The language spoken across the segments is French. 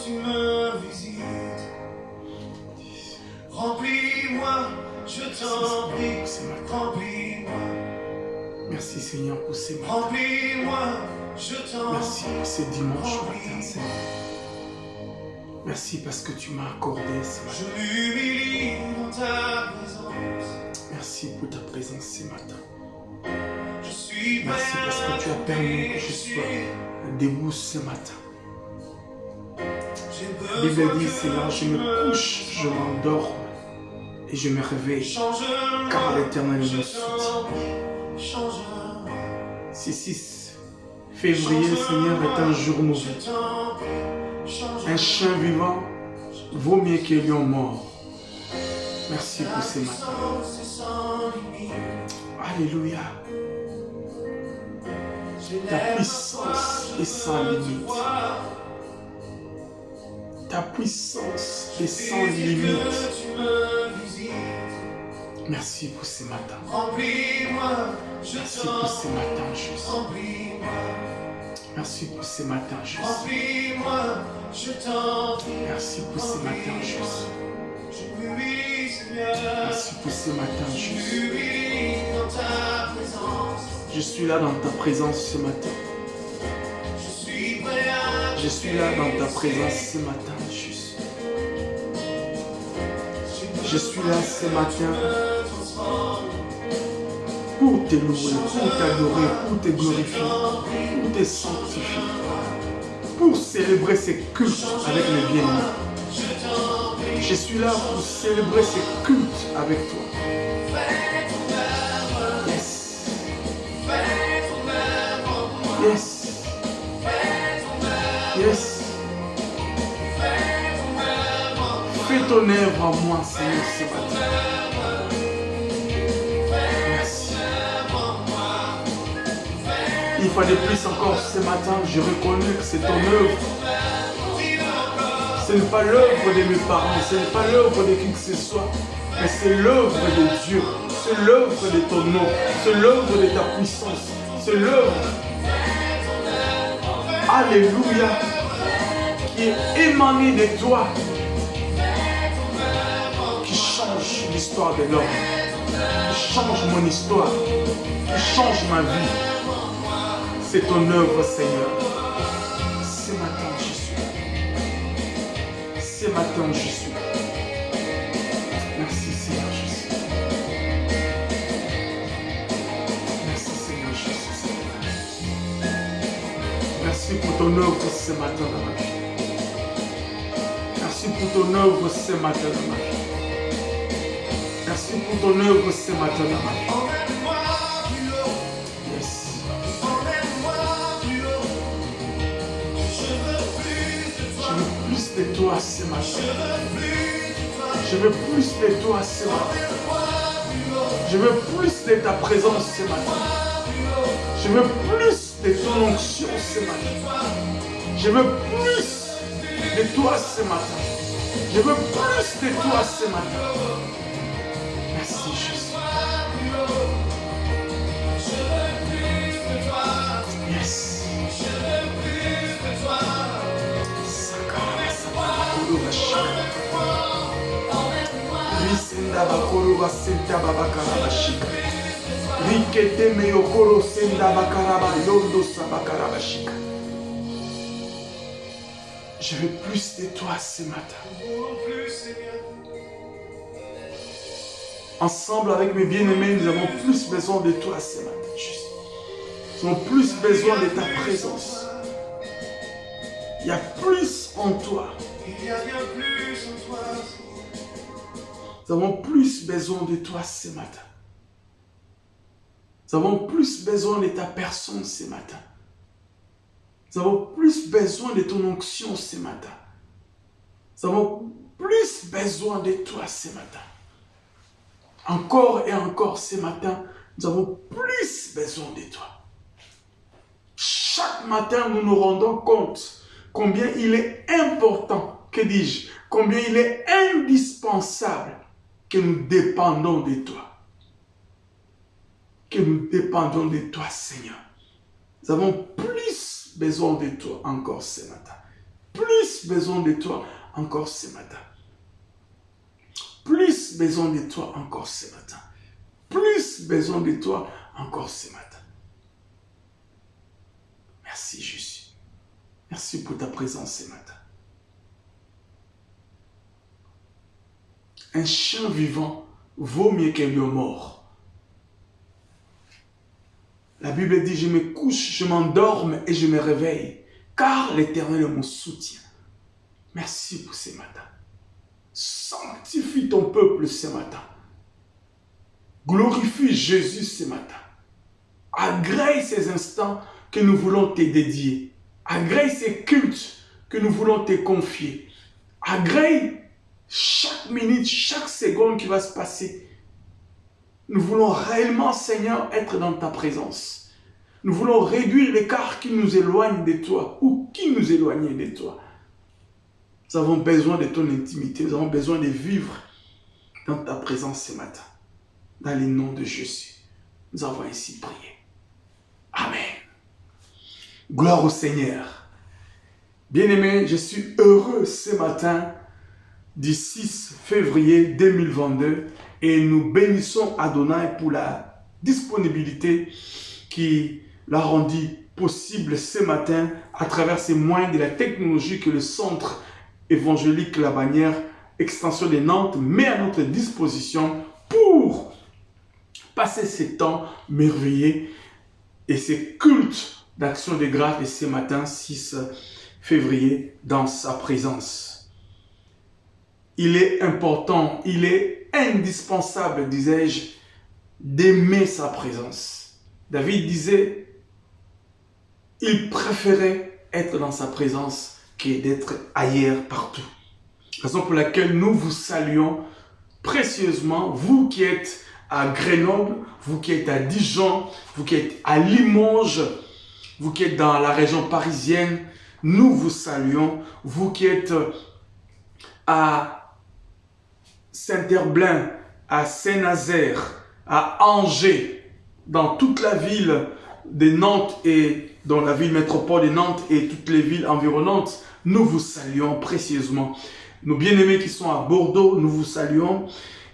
tu me visites. Remplis-moi, je t'en prie, remplis-moi. Merci Seigneur pour ces matins. Remplis-moi, je t'en prie. Merci pour ces dimanches matins, Seigneur. Merci parce que tu m'as accordé ce matin. Je m'humilie dans ta présence. Merci pour ta présence ce matin. Je suis Merci parce que tu as permis que je sois debout ce matin. La Bible dit, Seigneur, je me couche, je m'endors et je me réveille, car l'Éternel me soutient. Ce 6 février, Seigneur, est un jour nouveau. Un chien vivant vaut mieux qu'un lion mort. Merci pour ce matin. Alléluia. Ta puissance est sans limite. Ta puissance est sans limite. Merci pour ce matin. Merci pour ce matin juste. Merci pour ce matin juste. Merci pour ce matin juste. Merci pour ce matin juste. Je suis là dans ta présence ce matin. Je suis là dans ta présence ce matin juste. Je suis là ce matin pour te louer, pour t'adorer, pour te glorifier, pour te sanctifier, pour célébrer ces cultes avec les bien-aimés. Je suis là pour célébrer ces cultes avec toi. Yes. Yes. Yes. Fais ton œuvre en moi, Seigneur, ce matin. Merci. Une fois de plus encore ce matin, je reconnais que c'est ton œuvre. Ce n'est pas l'œuvre de mes parents, ce n'est pas l'œuvre de qui que ce soit, mais c'est l'œuvre de Dieu, c'est l'œuvre de ton nom, c'est l'œuvre de ta puissance, c'est l'œuvre, alléluia, qui est émanée de toi, qui change l'histoire de l'homme, qui change mon histoire, qui change ma vie. C'est ton œuvre, Seigneur. Ce matin, je suis. Ce matin, je suis. Merci, Seigneur Jésus. Merci, Seigneur Jésus. Merci pour ton œuvre ce matin dans ma vie. Merci pour ton œuvre ce matin dans ma vie. Merci pour ton œuvre ce matin dans ma vie. Yes. Je veux plus de toi ce matin. Je veux plus de toi ce matin. Je veux plus de ta présence ce matin. Je veux plus de ton onction ce matin. Je veux plus de toi ce matin. Je veux plus de toi ce matin. Merci Jésus. Yes. Risenda bakoro basenta babakarabashika. Rikete meyokoro senda bakaraba yondo sabakarabashika. Je veux plus de toi ce matin. Ensemble avec mes bien-aimés, nous avons plus besoin de toi ce matin. Nous avons plus besoin de ta présence. Il y a plus en toi. Il y a bien plus en toi. Nous avons plus besoin de toi ce matin. Nous avons plus besoin de ta personne ce matin. Nous avons plus besoin de ton onction ce matin. Nous avons plus besoin de toi ce matin. Encore et encore ce matin, nous avons plus besoin de toi. Chaque matin, nous nous rendons compte combien il est important, que dis-je, combien il est indispensable que nous dépendons de toi. Que nous dépendons de toi, Seigneur. Nous avons plus besoin de toi encore ce matin. plus besoin de toi encore ce matin. Plus besoin de toi encore ce matin. Plus besoin de toi encore ce matin. Merci Jésus. Merci pour ta présence ce matin. Un chien vivant vaut mieux qu'un lion mort. La Bible dit, je me couche, je m'endorme et je me réveille, car l'Éternel est mon soutien. Merci pour ce matin. Sanctifie ton peuple ce matin. Glorifie Jésus ce matin. Agrée ces instants que nous voulons te dédier. Agrée ces cultes que nous voulons te confier. Agrée chaque minute, chaque seconde qui va se passer. Nous voulons réellement, Seigneur, être dans ta présence. Nous voulons réduire l'écart qui nous éloigne de toi ou qui nous éloigne de toi. Nous avons besoin de ton intimité. Nous avons besoin de vivre dans ta présence ce matin. Dans le nom de Jésus, nous avons ainsi prié. Amen. Gloire au Seigneur. Bien-aimés, je suis heureux ce matin du 6 février 2022 et nous bénissons Adonai pour la disponibilité qui l'a rendu possible ce matin à travers ces moyens de la technologie que le centre évangélique La Bannière, extension de Nantes, met à notre disposition pour passer ces temps merveilleux et ces cultes d'action de grâce de ce matin 6 février dans sa présence. Il est important, il est indispensable, disais-je, d'aimer sa présence. David disait, il préférait être dans sa présence que d'être ailleurs partout. Raison pour laquelle nous vous saluons précieusement, vous qui êtes à Grenoble, vous qui êtes à Dijon, vous qui êtes à Limoges, vous qui êtes dans la région parisienne, nous vous saluons. Vous qui êtes à Saint-Herblain, à Saint-Nazaire, à Angers, dans toute la ville de Nantes et dans la ville métropole de Nantes et toutes les villes environnantes, nous vous saluons précieusement. Nos bien-aimés qui sont à Bordeaux, nous vous saluons.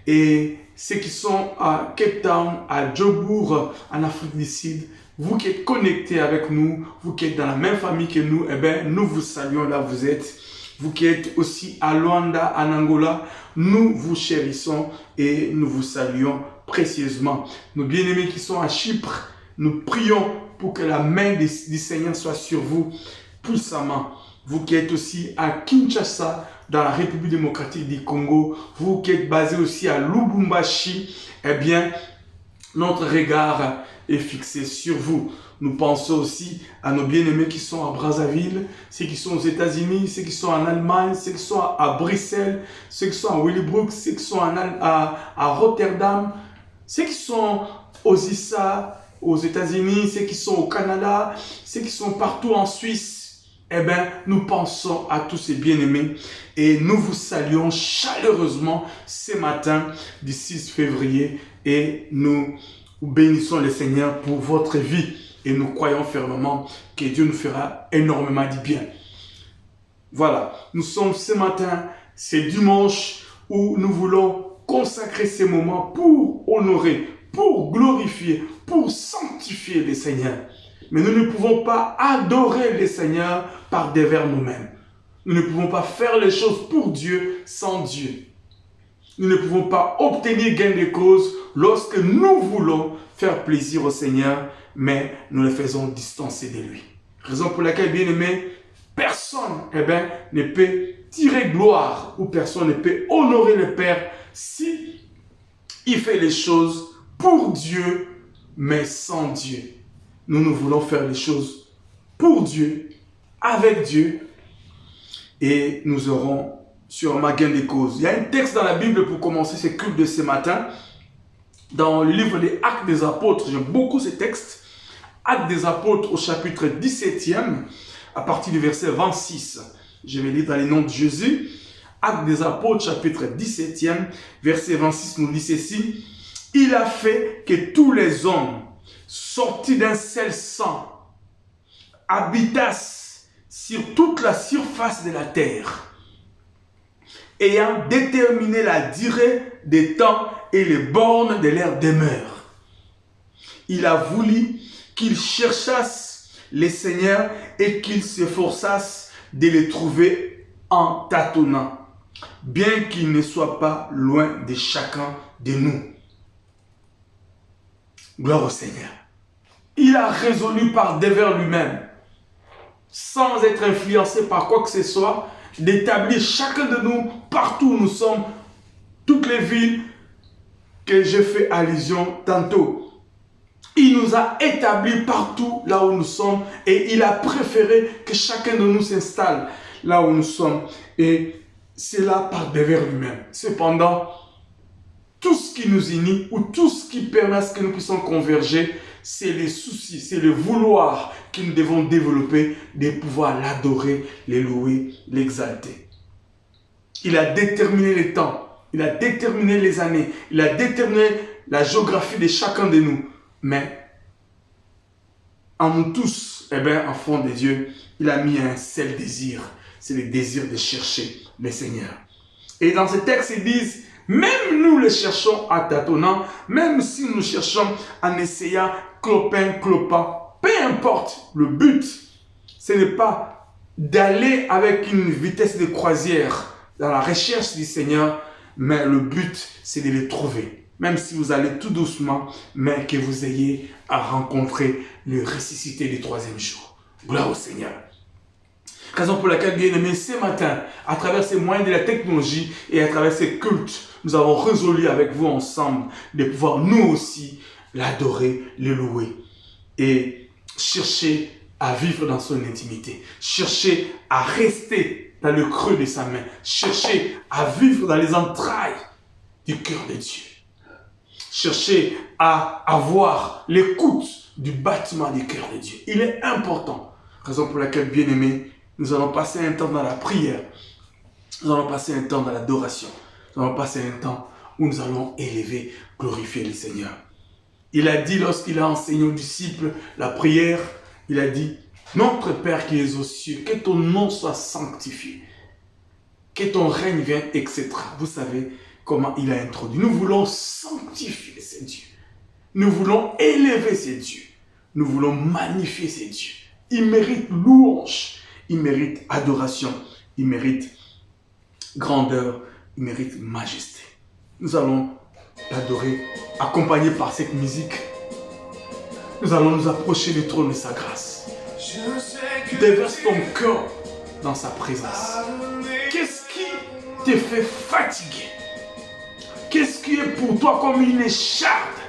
Et ceux qui sont à Cape Town, à Jobourg, en Afrique du Sud, vous qui êtes connectés avec nous, vous qui êtes dans la même famille que nous, eh bien, nous vous saluons là où vous êtes. Vous qui êtes aussi à Luanda, en Angola, nous vous chérissons et nous vous saluons précieusement. Nos bien-aimés qui sont à Chypre, nous prions pour que la main du Seigneur soit sur vous puissamment. Vous qui êtes aussi à Kinshasa, dans la République démocratique du Congo, vous qui êtes basé aussi à Lubumbashi, eh bien, notre regard est fixé sur vous. Nous pensons aussi à nos bien-aimés qui sont à Brazzaville, ceux qui sont aux États-Unis, ceux qui sont en Allemagne, ceux qui sont à Bruxelles, ceux qui sont à Willebroek, ceux qui sont à Rotterdam, ceux qui sont aux ISA, aux États-Unis, ceux qui sont au Canada, ceux qui sont partout en Suisse. Eh bien, nous pensons à tous ces bien-aimés et nous vous saluons chaleureusement ce matin du 6 février et nous bénissons le Seigneur pour votre vie et nous croyons fermement que Dieu nous fera énormément du bien. Voilà, nous sommes ce matin, c'est dimanche où nous voulons consacrer ces moments pour honorer, pour glorifier, pour sanctifier le Seigneur. Mais nous ne pouvons pas adorer le Seigneur par devers nous-mêmes. Nous ne pouvons pas faire les choses pour Dieu sans Dieu. Nous ne pouvons pas obtenir gain de cause lorsque nous voulons faire plaisir au Seigneur, mais nous le faisons distancer de lui. Raison pour laquelle, bien aimé, personne ne peut tirer gloire ou personne ne peut honorer le Père si il fait les choses pour Dieu, mais sans Dieu. Nous voulons faire les choses pour Dieu, avec Dieu, et nous aurons sûrement gain de cause. Il y a un texte dans la Bible pour commencer ce culte de ce matin, dans le livre des Actes des Apôtres. J'aime beaucoup ce texte. Actes des Apôtres au chapitre 17e, à partir du verset 26. Je vais lire dans le nom de Jésus. Actes des Apôtres, chapitre 17e, verset 26, nous dit ceci. Il a fait que tous les hommes sortis d'un seul sang habitassent sur toute la surface de la terre, ayant déterminé la durée des temps et les bornes de leur demeure. Il a voulu qu'ils cherchassent les seigneurs et qu'ils s'efforçassent de les trouver en tâtonnant, bien qu'ils ne soient pas loin de chacun de nous. Gloire au Seigneur. Il a résolu par devers lui-même, sans être influencé par quoi que ce soit, d'établir chacun de nous, partout où nous sommes, toutes les villes que j'ai fait allusion tantôt. Il nous a établis partout là où nous sommes et il a préféré que chacun de nous s'installe là où nous sommes. Et c'est là par devers lui-même. Cependant, tout ce qui nous unit ou tout ce qui permet à ce que nous puissions converger, c'est les soucis, c'est le vouloir que nous devons développer de pouvoir l'adorer, le louer, l'exalter. Il a déterminé les temps, il a déterminé les années, il a déterminé la géographie de chacun de nous. Mais en nous tous, en fond de Dieu, il a mis un seul désir, c'est le désir de chercher le Seigneur. Et dans ce texte, ils disent, même nous les cherchons à tâtonnant, même si nous cherchons en essayant clopin, clopin, peu importe, le but, ce n'est pas d'aller avec une vitesse de croisière dans la recherche du Seigneur, mais le but, c'est de les trouver. Même si vous allez tout doucement, mais que vous ayez à rencontrer le ressuscité du troisième jour. Gloire au Seigneur. Raison pour laquelle, bien aimé, ce matin, à travers ces moyens de la technologie et à travers ces cultes, nous avons résolu avec vous ensemble de pouvoir nous aussi l'adorer, le louer et chercher à vivre dans son intimité, chercher à rester dans le creux de sa main, chercher à vivre dans les entrailles du cœur de Dieu, chercher à avoir l'écoute du battement du cœur de Dieu. Il est important, raison pour laquelle, bien aimé, nous allons passer un temps dans la prière, nous allons passer un temps dans l'adoration, nous allons passer un temps où nous allons élever, glorifier le Seigneur. Il a dit lorsqu'il a enseigné aux disciples la prière, il a dit, notre Père qui es aux cieux, que ton nom soit sanctifié, que ton règne vienne, etc. Vous savez comment il a introduit. Nous voulons sanctifier ces dieux. Nous voulons élever ces dieux. Nous voulons magnifier ces dieux. Ils méritent louange. Il mérite adoration, il mérite grandeur, il mérite majesté. Nous allons l'adorer, accompagné par cette musique. Nous allons nous approcher du trône de sa grâce. Déverse ton cœur dans sa présence. Qu'est-ce qui te fait fatiguer? Qu'est-ce qui est pour toi comme une écharde?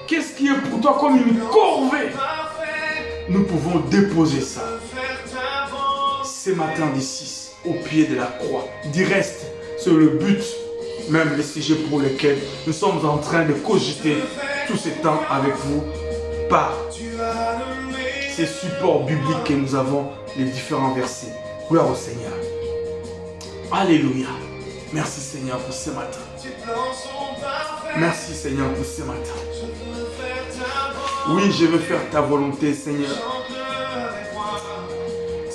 Qu'est-ce qui est pour toi comme une corvée? Nous pouvons déposer ça ce matin d'ici, au pied de la croix. Du reste, c'est le but, même les sujets pour lesquels nous sommes en train de cogiter tout ce temps avec vous par ces supports bibliques que nous avons, les différents versets. Gloire au Seigneur. Alléluia. Merci Seigneur pour ce matin. Merci Seigneur pour ce matin. Oui, je veux faire ta volonté, Seigneur.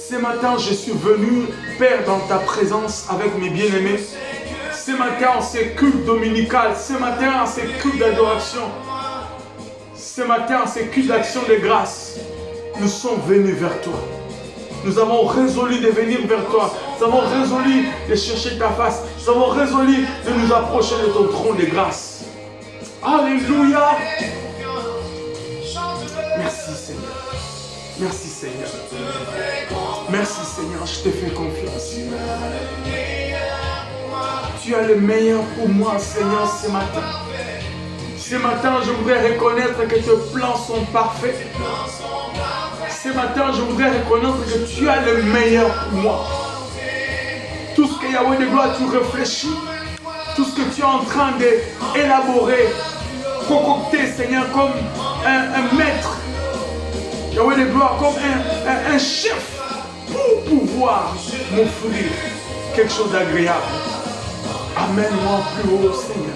Ce matin, je suis venu, Père, dans ta présence avec mes bien-aimés. Ce matin, en ces cultes dominicales. Ce matin, en ces cultes d'adoration. Ce matin, en ces cultes d'action de grâce. Nous sommes venus vers toi. Nous avons résolu de venir vers toi. Nous avons résolu de chercher ta face. Nous avons résolu de nous approcher de ton trône de grâce. Alléluia. Merci Seigneur. Merci Seigneur. Merci Seigneur, je te fais confiance. Tu as le meilleur pour moi Seigneur ce matin. Ce matin, je voudrais reconnaître que tes plans sont parfaits. Ce matin, je voudrais reconnaître que tu as le meilleur pour moi. Tout ce que Yahweh de gloire, tu réfléchis. Tout ce que tu es en train d'élaborer, concocter Seigneur comme un maître. Yahweh de gloire comme un chef pour pouvoir m'offrir quelque chose d'agréable. Amène-moi plus haut, Seigneur.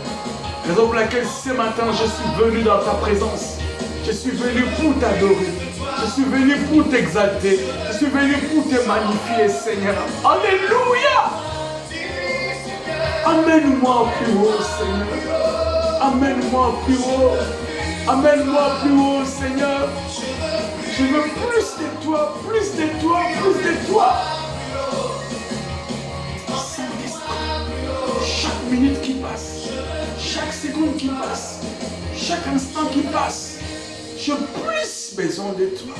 Raison pour laquelle ce matin, je suis venu dans ta présence. Je suis venu pour t'adorer. Je suis venu pour t'exalter. Je suis venu pour te magnifier, Seigneur. Alléluia. Amène-moi plus haut, Seigneur. Amène-moi plus haut. Amène-moi plus haut, Seigneur. Je veux plus de toi, plus de toi, plus de toi. Saint-Esprit, chaque minute qui passe, chaque seconde qui passe, chaque instant qui passe, j'ai plus besoin de toi.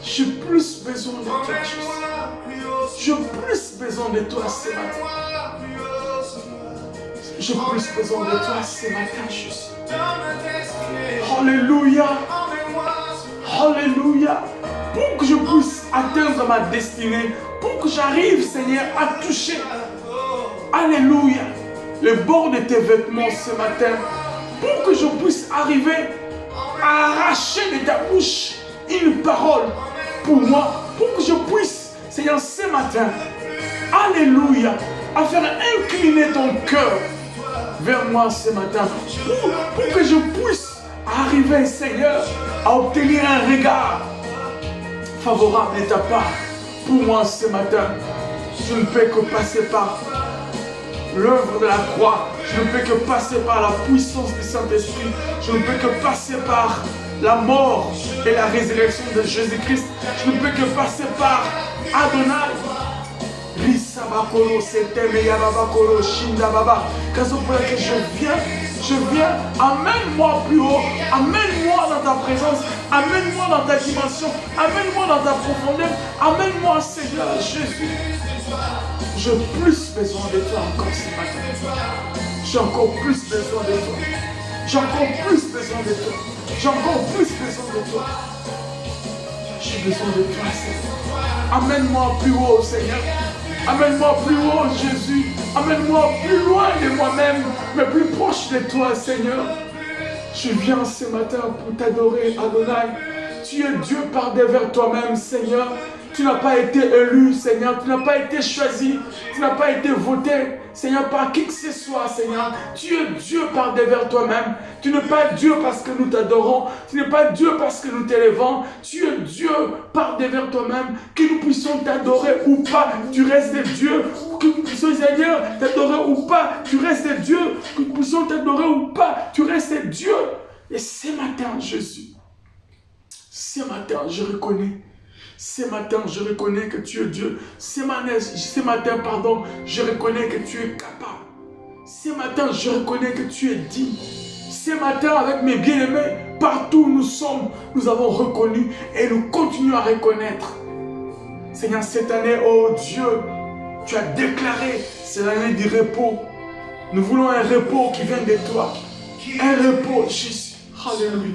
J'ai plus besoin de toi, Jésus. J'ai plus besoin de toi ce matin. J'ai plus besoin de toi ce matin, Jésus. Alléluia. Alléluia. Pour que je puisse atteindre ma destinée, pour que j'arrive, Seigneur, à toucher, alléluia, le bord de tes vêtements ce matin, pour que je puisse arriver à arracher de ta bouche une parole pour moi, pour que je puisse, Seigneur, ce matin, alléluia, à faire incliner ton cœur vers moi ce matin, pour que je puisse arriver, Seigneur, à obtenir un regard favorable de ta part pour moi ce matin. Je ne peux que passer par l'œuvre de la croix. Je ne peux que passer par la puissance du Saint-Esprit. Je ne peux que passer par la mort et la résurrection de Jésus-Christ. Je ne peux que passer par Adonai. Risabakoro, Seteme, Yababakoro, Shindababa. Raison pour laquelle je viens, amène-moi plus haut, amène-moi dans ta présence, amène-moi dans ta dimension, amène-moi dans ta profondeur, amène-moi, Seigneur Jésus. J'ai plus besoin de toi encore ce matin. J'ai encore plus besoin de toi. J'ai encore plus besoin de toi. J'ai encore plus besoin de toi. J'ai besoin de toi, Seigneur. Amène-moi plus haut, Seigneur. Amène-moi plus haut, Jésus. Amène-moi plus loin de moi-même, mais plus proche de toi, Seigneur. Je viens ce matin pour t'adorer, Adonai. Tu es Dieu par devers toi-même, Seigneur. Tu n'as pas été élu, Seigneur. Tu n'as pas été choisi. Tu n'as pas été voté, Seigneur, par qui que ce soit, Seigneur. Tu es Dieu par devers toi-même. Tu n'es pas Dieu parce que nous t'adorons. Tu n'es pas Dieu parce que nous t'élevons. Tu es Dieu par devers toi-même. Que nous puissions t'adorer ou pas, tu restes Dieu. Que nous puissions, Seigneur, t'adorer ou pas, tu restes Dieu. Que nous puissions t'adorer ou pas, tu restes Dieu. Et ce matin, Jésus, ce matin, je reconnais. Ce matin, je reconnais que tu es Dieu. Ce matin, je reconnais que tu es capable. Ce matin, je reconnais que tu es digne. Ce matin, avec mes bien-aimés, partout où nous sommes, nous avons reconnu et nous continuons à reconnaître. Seigneur, cette année, oh Dieu, tu as déclaré, c'est l'année du repos. Nous voulons un repos qui vient de toi. Un repos, Jésus. Alléluia.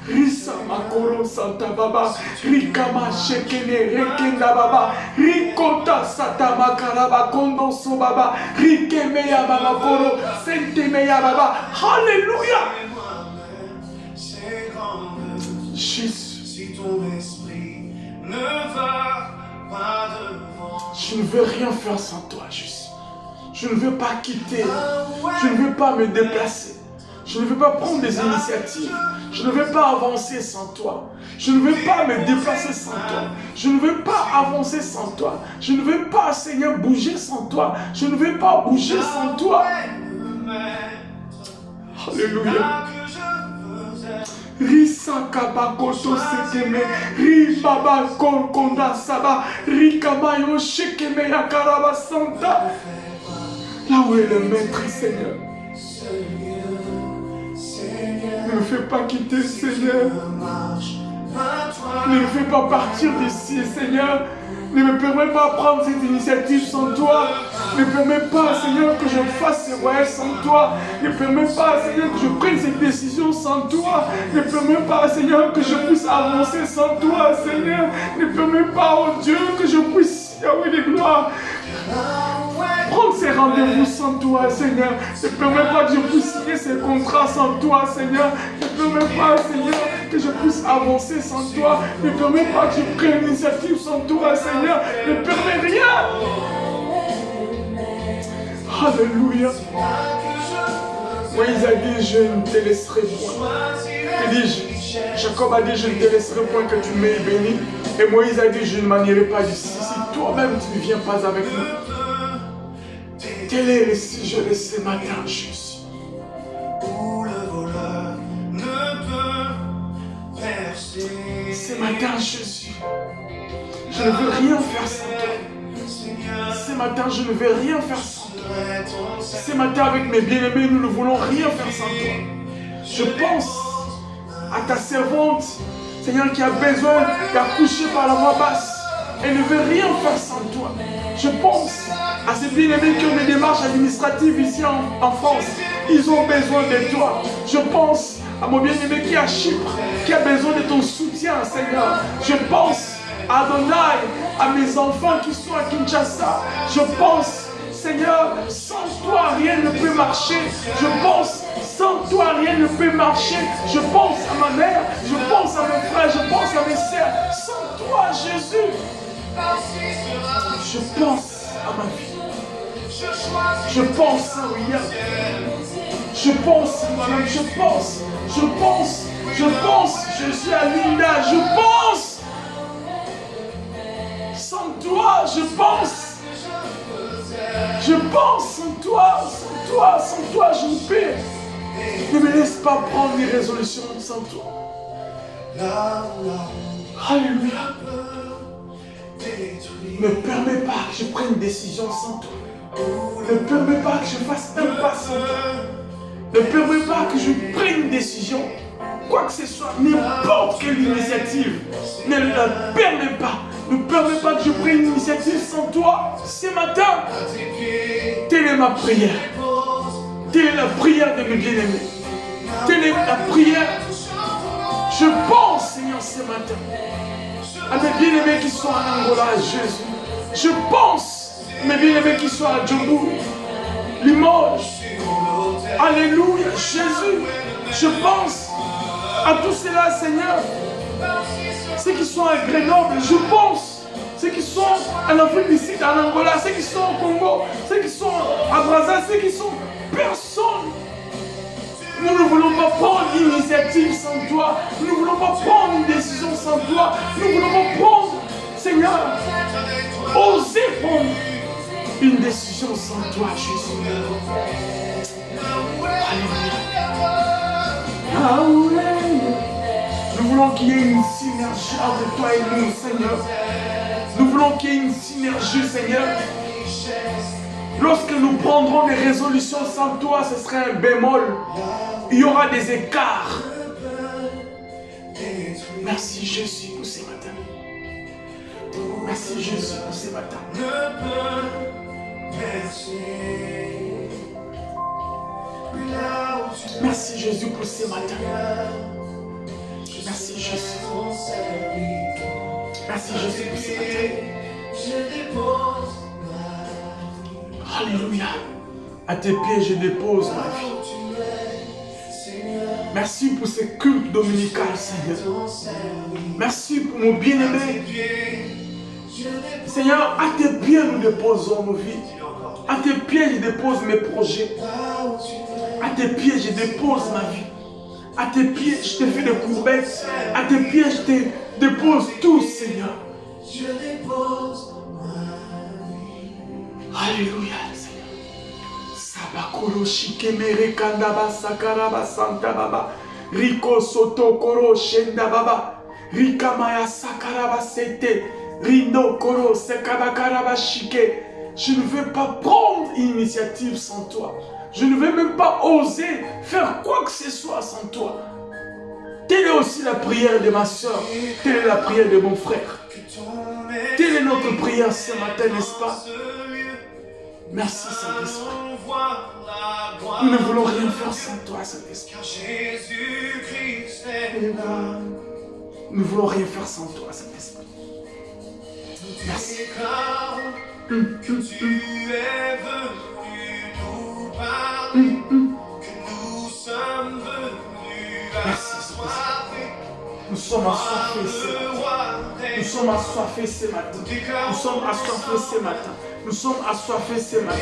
Risa makoro santa baba, rikama shekene rekenda baba, rikota sata makaraba kondo so baba, rikemeya baba koro, sentemeya baba. Alléluia. Jésus. Si ton esprit ne va pas devant, Je ne veux rien faire sans toi, Jésus. Je ne veux pas quitter. Je ne veux pas me déplacer. Je ne veux pas prendre des initiatives. Je ne veux pas avancer sans toi. Je ne veux pas me déplacer sans toi. Je ne veux pas avancer sans toi. Je ne veux pas, Seigneur, bouger sans toi. Je ne veux pas bouger sans toi. Alléluia. Risaka bakoto seteme, ribaba konda saba, rikamayo shekeme ya karaba santa. Là où est le maître, Seigneur. Ne me fais pas quitter, Seigneur. Ne me fais pas partir d'ici, Seigneur. Ne me permets pas de prendre cette initiative sans toi. Ne permets pas, Seigneur, que je fasse ces voyages sans toi. Ne permets pas, Seigneur, que je prenne cette décision sans toi. Ne permets pas, Seigneur, que je puisse avancer sans toi, Seigneur. Ne permets pas, oh Dieu, que je puisse, Yahweh de gloire, prendre ces rendez-vous sans toi, Seigneur. Ne permets pas que je puisse signer ces contrats sans toi, Seigneur. Ne permets pas, Seigneur, que je puisse avancer sans toi. Ne permets pas que je prenne l'initiative sans toi, Seigneur. Ne permets rien. Alléluia. Moïse a dit, je ne te laisserai point. Que dis-je? Jacob a dit, je ne te laisserai point que tu m'aies béni. Et Moïse a dit, je ne m'en irai pas d'ici. Si toi-même tu ne viens pas avec nous. Tel est le sujet de ce matin, Jésus. Où le voleur ne peut percer. Ce matin, Jésus, je ne veux rien faire sans toi. Ce matin, je ne veux rien faire sans toi. Ce matin, avec mes bien-aimés, nous ne voulons rien faire sans toi. Je pense à ta servante, Seigneur, qui a besoin d'accoucher par la voix basse. Elle ne veut rien faire sans toi. Je pense à ces bien-aimés qui ont des démarches administratives ici en France. Ils ont besoin de toi. Je pense à mon bien-aimé qui est à Chypre, qui a besoin de ton soutien, Seigneur. Je pense à Adonai, à mes enfants qui sont à Kinshasa. Je pense, Seigneur, sans toi rien ne peut marcher. Je pense, sans toi rien ne peut marcher. Je pense à ma mère, je pense à mes frères, je pense à mes sœurs. Sans toi, Jésus, je pense à ma vie. Je pense à William. Je pense à madame, je suis à Linda, je pense. Sans toi, je pense sans toi, je ne peux. Ne me laisse pas prendre des résolutions sans toi. Alléluia. Ne permets pas que je prenne une décision sans toi. Ne permets pas que je fasse un pas sans toi. Ne permets pas que je prenne une décision, quoi que ce soit, n'importe quelle initiative. Ne la permets pas. Ne permets pas que je prenne une initiative sans toi. Ce matin, telle est ma prière. Telle est la prière de mes bien-aimés. Telle est la prière. Je pense, Seigneur, ce matin, à mes bien-aimés qui sont en Angola, Jésus. Je pense à mes bien-aimés qui sont à Djambou, Limoges. Alléluia, Jésus. Je pense à tous ceux-là, Seigneur. Ceux qui sont à Grenoble, je pense. Ceux qui sont en Afrique du Sud, en Angola, ceux qui sont au Congo, ceux qui sont à Brazzaville, ceux qui sont personne. Nous ne voulons pas prendre une initiative sans toi. Nous ne voulons pas prendre une décision sans toi. Nous voulons pas prendre, Seigneur, oser prendre une décision sans toi, Jésus. Alléluia. Nous voulons qu'il y ait une synergie entre toi et nous, Seigneur. Nous voulons qu'il y ait une synergie, Seigneur. Lorsque nous prendrons des résolutions sans toi, ce serait un bémol. Il y aura des écarts. Merci Jésus pour ce matin. Merci Jésus pour ce matin. Merci Jésus pour ce matin. Merci Jésus. Merci Jésus pour ce matin. Alléluia. À tes pieds, je dépose ma vie. Merci pour ce culte dominical, Seigneur. Merci pour mon bien-aimé. Seigneur, à tes pieds, nous déposons nos vies. À tes pieds, je dépose mes projets. À tes pieds, je dépose ma vie. À tes pieds, je te fais des courbettes. À tes pieds, je te dépose tout, Seigneur. Je dépose ma vie. Alléluia, Seigneur. Sabakoro shikemere kandaba sakaraba santa baba. Riko soto koro shenda baba. Rikamaya sakaraba sete. Rindo koro sekabakaraba shike. Je ne veux pas prendre une initiative sans toi. Je ne vais même pas oser faire quoi que ce soit sans toi. Telle est aussi la prière de ma soeur. Telle est la prière de mon frère. Telle est notre prière ce matin, n'est-ce pas? Merci Saint-Esprit. Nous ne voulons rien faire sans toi, Saint-Esprit. Nous ne voulons rien faire sans toi, Saint-Esprit. Merci. Que tu es venu nous parler, que nous sommes venus adorer. Nous sommes assoiffés ce matin. Nous sommes assoiffés ce matin. Nous sommes assoiffés ce matin. Nous sommes assoiffés ce matin.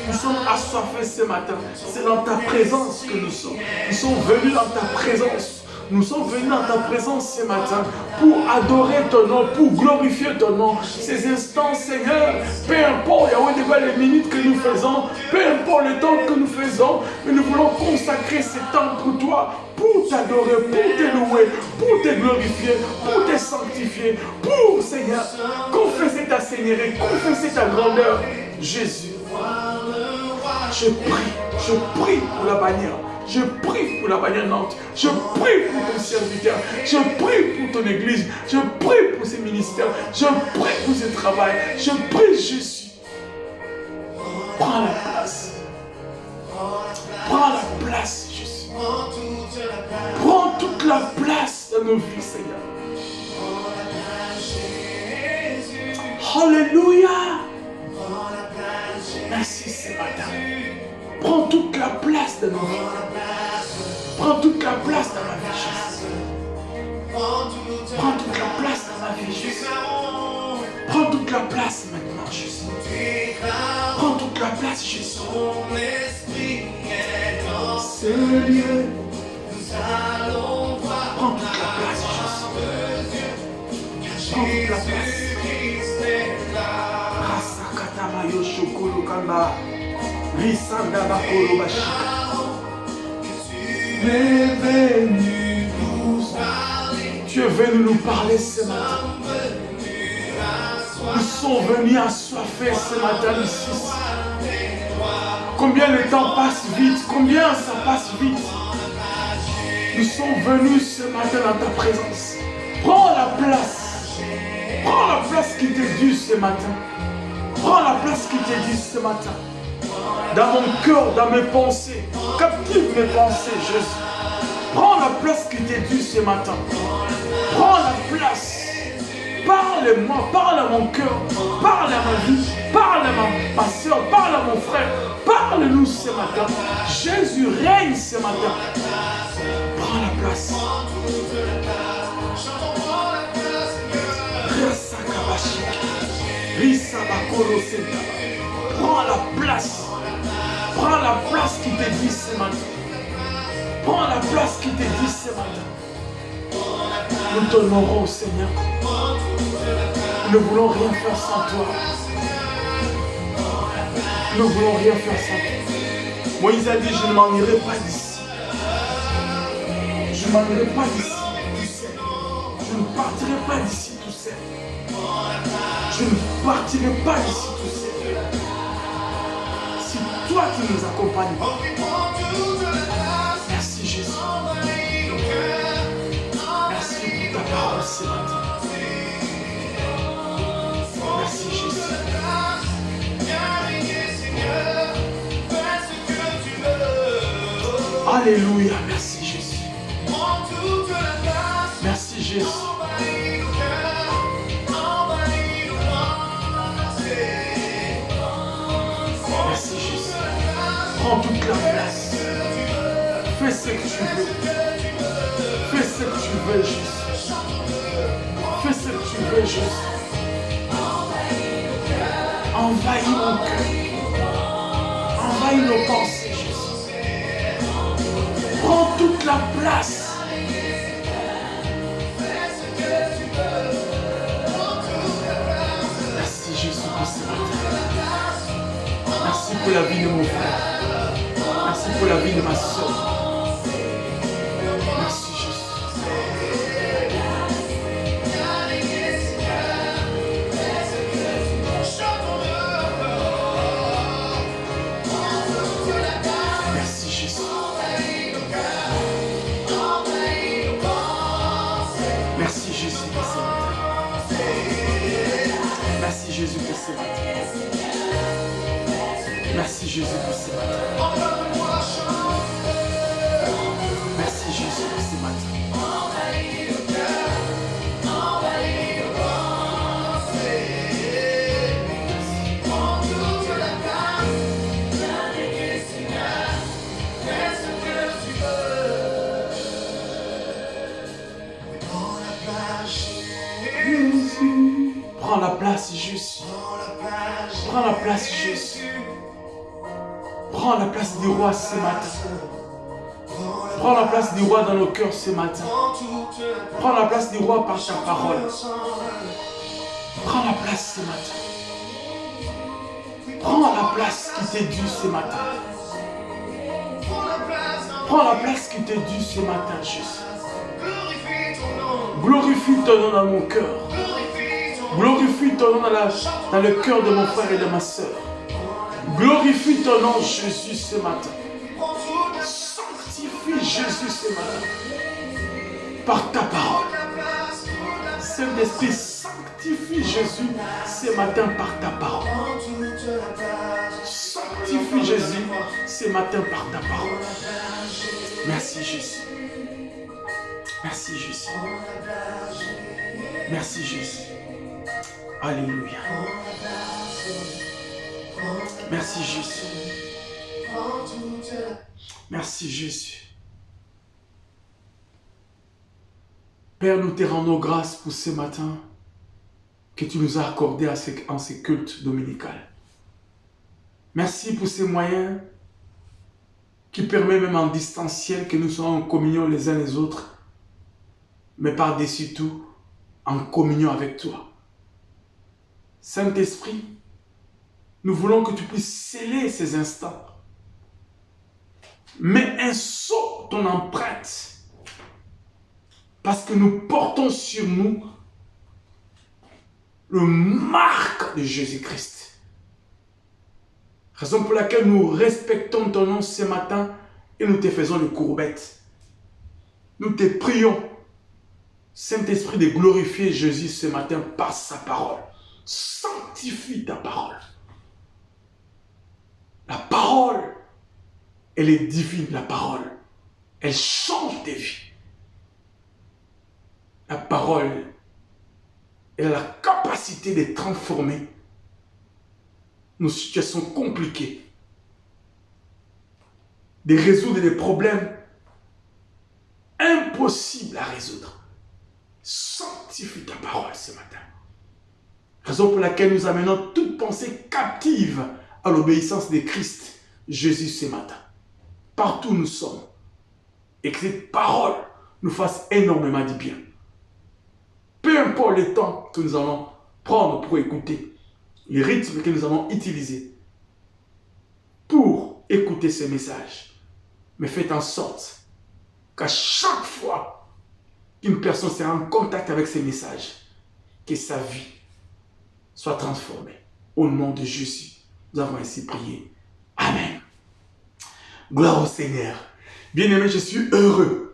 Nous sommes assoiffés ce matin. C'est dans ta présence que nous sommes. Nous sommes venus dans ta présence Nous sommes venus dans ta présence ce matin pour adorer ton nom, pour glorifier ton nom. Ces instants, Seigneur, peu importe les minutes que nous faisons, peu importe le temps que nous faisons, mais nous voulons consacrer ce temps pour toi, pour t'adorer, pour te louer, pour te glorifier, pour te sanctifier, pour, Seigneur, confesser ta seigneurie, confesser ta grandeur. Jésus, je prie pour la bannière. Je prie pour la bannière Nantes. Je prie pour ton serviteur. Je prie pour ton église. Je prie pour ses ministères. Je prie pour ce travail. Je prie, Jésus. Prends la place. Prends la place, Jésus. Prends toute la place dans nos vies, Seigneur. Alléluia. Merci ce matin. Prends toute la place dans nos vies. Prends toute la place dans ma vie, Jésus. Prends toute la place dans ma vie, Jésus. Prends toute la place maintenant, Jésus. Prends toute la place, Jésus. C'est le Dieu. Prends toute la place, Jésus. Prends toute la place. Rasakatamayo shokolo kamba. Risanda bakolo bashika. Tu es venu nous parler ce matin. Nous sommes venus assoiffés ce matin ici. Combien le temps passe vite, combien ça passe vite. Nous sommes venus ce matin dans ta présence. Prends la place. Prends la place qui t'est due ce matin. Prends la place qui t'est due ce matin. Dans mon cœur, dans mes pensées. Captive mes pensées, Jésus. Prends la place qui t'est due ce matin. Prends la place. Parle-moi, parle à mon cœur, parle à ma vie, parle à ma soeur, parle à mon frère. Parle-nous ce matin. Jésus règne ce matin. Prends la place. Prends la place. Prends la place qui t'est dit ce matin. Prends la place qui t'est dit ce matin. Nous t'honorons, Seigneur. Nous ne voulons rien faire sans toi. Nous ne voulons rien faire sans toi. Moïse a dit, je ne m'en irai pas d'ici. Je ne m'en irai pas d'ici tout seul. Je ne partirai pas d'ici tout seul. Je ne partirai pas d'ici tout seul. Si toi qui nous accompagnes. Merci Jésus. Merci pour ta parole ce matin. Merci Jésus. Alléluia, merci Jésus. Merci Jésus. Merci Jésus. Prends toute la place. Fais ce que tu veux. Fais ce que tu veux, Jésus. Fais ce que tu veux, Jésus. Envahis mon cœur. Envahis nos pensées, Jésus. Prends toute la place. Merci Jésus pour ce matin. Merci pour la vie de mon frère. Merci pour la vie de ma soeur. Merci Jésus. Merci Jésus. Merci Jésus pour ce matin. Merci Jésus pour ce matin. Merci Jésus pour ce matin. Merci Jésus pour ce matin. Prends la place, Jésus. Prends la place, Jésus. Prends la place du roi ce matin. Prends la place du roi dans nos cœurs ce matin. Prends la place du roi par ta parole. Prends la place ce matin. Prends la place qui t'est due ce matin. Prends la place qui t'est due ce matin, Jésus. Glorifie ton nom dans mon cœur. Glorifie ton nom dans le cœur de mon frère et de ma soeur. Glorifie ton nom, Jésus, ce matin. Sanctifie Jésus ce matin. Par ta parole. Saint-Esprit, sanctifie Jésus ce matin par ta parole. Sanctifie Jésus ce matin par ta parole. Merci Jésus. Merci Jésus. Merci Jésus. Alléluia. Merci Jésus. Merci Jésus. Père, nous te rendons grâce pour ce matin que tu nous as accordé en ces cultes dominicaux. Merci pour ces moyens qui permettent même en distanciel que nous soyons en communion les uns les autres, mais par-dessus tout, en communion avec toi. Saint-Esprit, nous voulons que tu puisses sceller ces instants. Mets un sceau, ton empreinte, parce que nous portons sur nous le marque de Jésus-Christ. Raison pour laquelle nous respectons ton nom ce matin et nous te faisons les courbettes. Nous te prions, Saint-Esprit, de glorifier Jésus ce matin par sa parole. Sanctifie ta parole. La parole, elle est divine, la parole. Elle change des vies. La parole, elle a la capacité de transformer nos situations compliquées, de résoudre des problèmes impossibles à résoudre. Sanctifie ta parole ce matin. Raison pour laquelle nous amenons toute pensée captive à l'obéissance de Christ, Jésus ce matin. Partout où nous sommes. Et que cette parole nous fasse énormément de bien. Peu importe le temps que nous allons prendre pour écouter, les rythmes que nous allons utiliser pour écouter ce message. Mais faites en sorte qu'à chaque fois qu'une personne sera en contact avec ces messages, que sa vie soit transformée. Au nom de Jésus, nous avons ainsi prié. Amen. Gloire au Seigneur. Bien-aimé, je suis heureux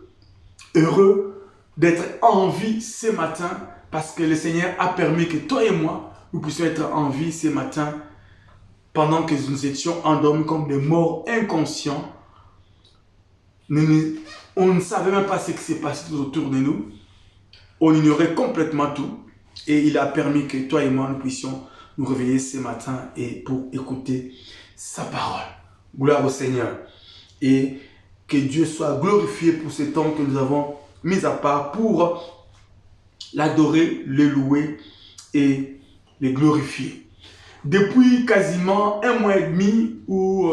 d'être en vie ce matin parce que le Seigneur a permis que toi et moi, nous puissions être en vie ce matin pendant que nous étions endormis comme des morts inconscients. On ne savait même pas ce qui s'est passé tout autour de nous. On ignorait complètement tout. Et il a permis que toi et moi, nous puissions nous réveiller ce matin et pour écouter sa parole. Gloire au Seigneur. Et que Dieu soit glorifié pour ce temps que nous avons mis à part pour l'adorer, le louer et le glorifier. Depuis quasiment 1 mois et demi ou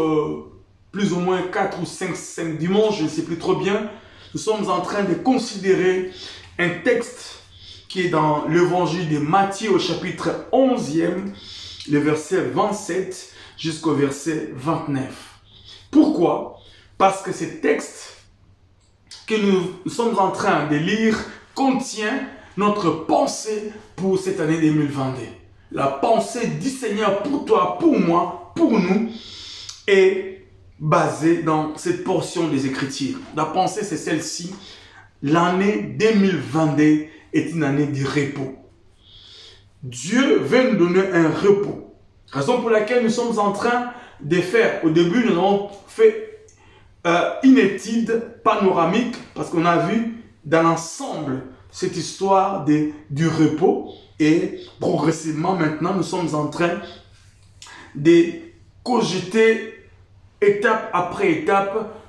plus ou moins 4 ou 5 dimanches, je ne sais plus trop bien, nous sommes en train de considérer un texte qui est dans l'évangile de Matthieu au chapitre 11e, le verset 27 jusqu'au verset 29. Pourquoi? Parce que ce texte que nous sommes en train de lire contient notre pensée pour cette année 2022. La pensée du Seigneur pour toi, pour moi, pour nous est basée dans cette portion des Écritures. La pensée, c'est celle-ci. L'année 2022 est une année de repos. Dieu veut nous donner un repos. Raison pour laquelle nous sommes en train de faire. Au début, nous avons fait une étude panoramique parce qu'on a vu dans l'ensemble cette histoire du repos. Et progressivement, maintenant, nous sommes en train de cogiter étape après étape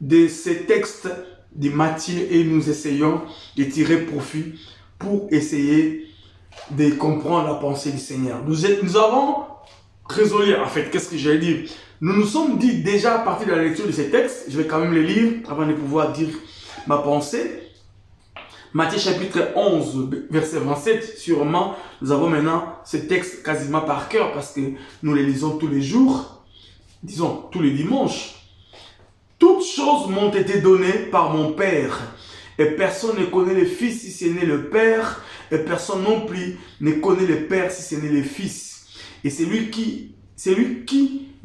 de ces textes de Matthieu et nous essayons de tirer profit pour essayer de comprendre la pensée du Seigneur. Nous avons résolu, en fait, qu'est-ce que j'ai dit? nous nous sommes dit déjà à partir de la lecture de ces textes, je vais quand même les lire avant de pouvoir dire ma pensée. Matthieu chapitre 11, verset 27, sûrement, nous avons maintenant ce texte quasiment par cœur parce que nous les lisons tous les jours, disons tous les dimanches. Toutes choses m'ont été données par mon Père, et personne ne connaît le Fils si ce n'est le Père, et personne non plus ne connaît le Père si ce n'est le Fils. Et c'est lui qui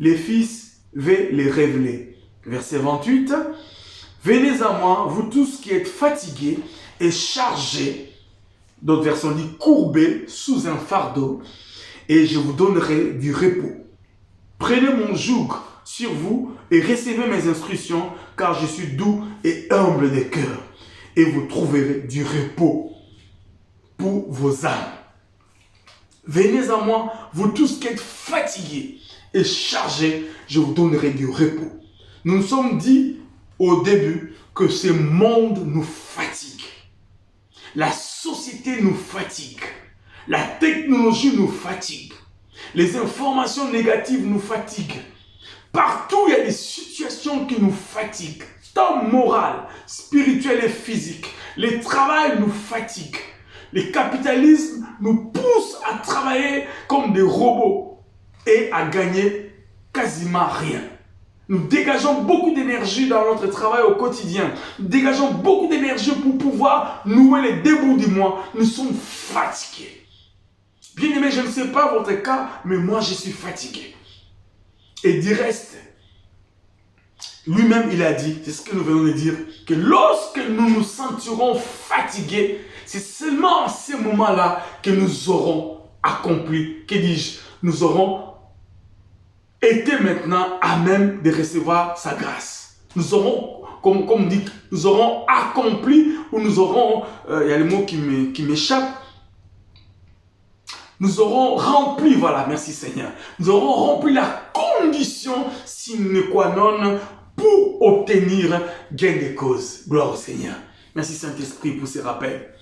le Fils veut les révéler. Verset 28, venez à moi, vous tous qui êtes fatigués et chargés, d'autres versions disent courbés sous un fardeau, et je vous donnerai du repos. Prenez mon joug sur vous et recevez mes instructions, car je suis doux et humble de cœur, et vous trouverez du repos pour vos âmes. Venez à moi, vous tous qui êtes fatigués et chargés, je vous donnerai du repos. Nous nous sommes dit au début que ce monde nous fatigue. La société nous fatigue. La technologie nous fatigue. Les informations négatives nous fatiguent. Partout, il y a des situations qui nous fatiguent. Tant moral, spirituel et physique. Le travail nous fatigue. Le capitalisme nous pousse à travailler comme des robots et à gagner quasiment rien. Nous dégageons beaucoup d'énergie dans notre travail au quotidien. Nous dégageons beaucoup d'énergie pour pouvoir nouer les débuts du mois. Nous sommes fatigués. Bien aimé, je ne sais pas votre cas, mais moi je suis fatigué. Et du reste, lui-même il a dit, c'est ce que nous venons de dire, que lorsque nous nous sentirons fatigués, c'est seulement à ce moment-là que nous aurons accompli, que dis-je, nous aurons été maintenant à même de recevoir sa grâce. Nous aurons, comme on dit, nous aurons accompli, ou nous aurons, il y a le mot qui m'échappe, nous aurons rempli, voilà, merci Seigneur, nous aurons rempli la condition sine qua non pour obtenir gain de cause. Gloire au Seigneur. Merci Saint-Esprit pour ces rappels.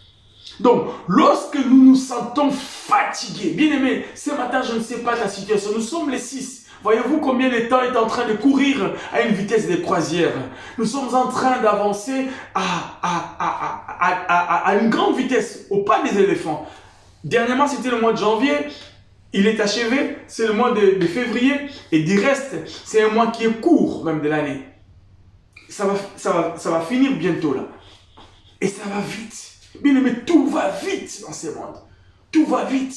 Donc, lorsque nous nous sentons fatigués, bien aimés, ce matin, je ne sais pas la situation, nous sommes les 6. Voyez-vous combien le temps est en train de courir à une vitesse de croisière. Nous sommes en train d'avancer à une grande vitesse, au pas des éléphants. Dernièrement, c'était le mois de janvier, il est achevé, c'est le mois de février, et du reste, c'est un mois qui est court même de l'année. Ça va finir bientôt là. Et ça va vite. Bien aimé, tout va vite dans ce monde. Tout va vite.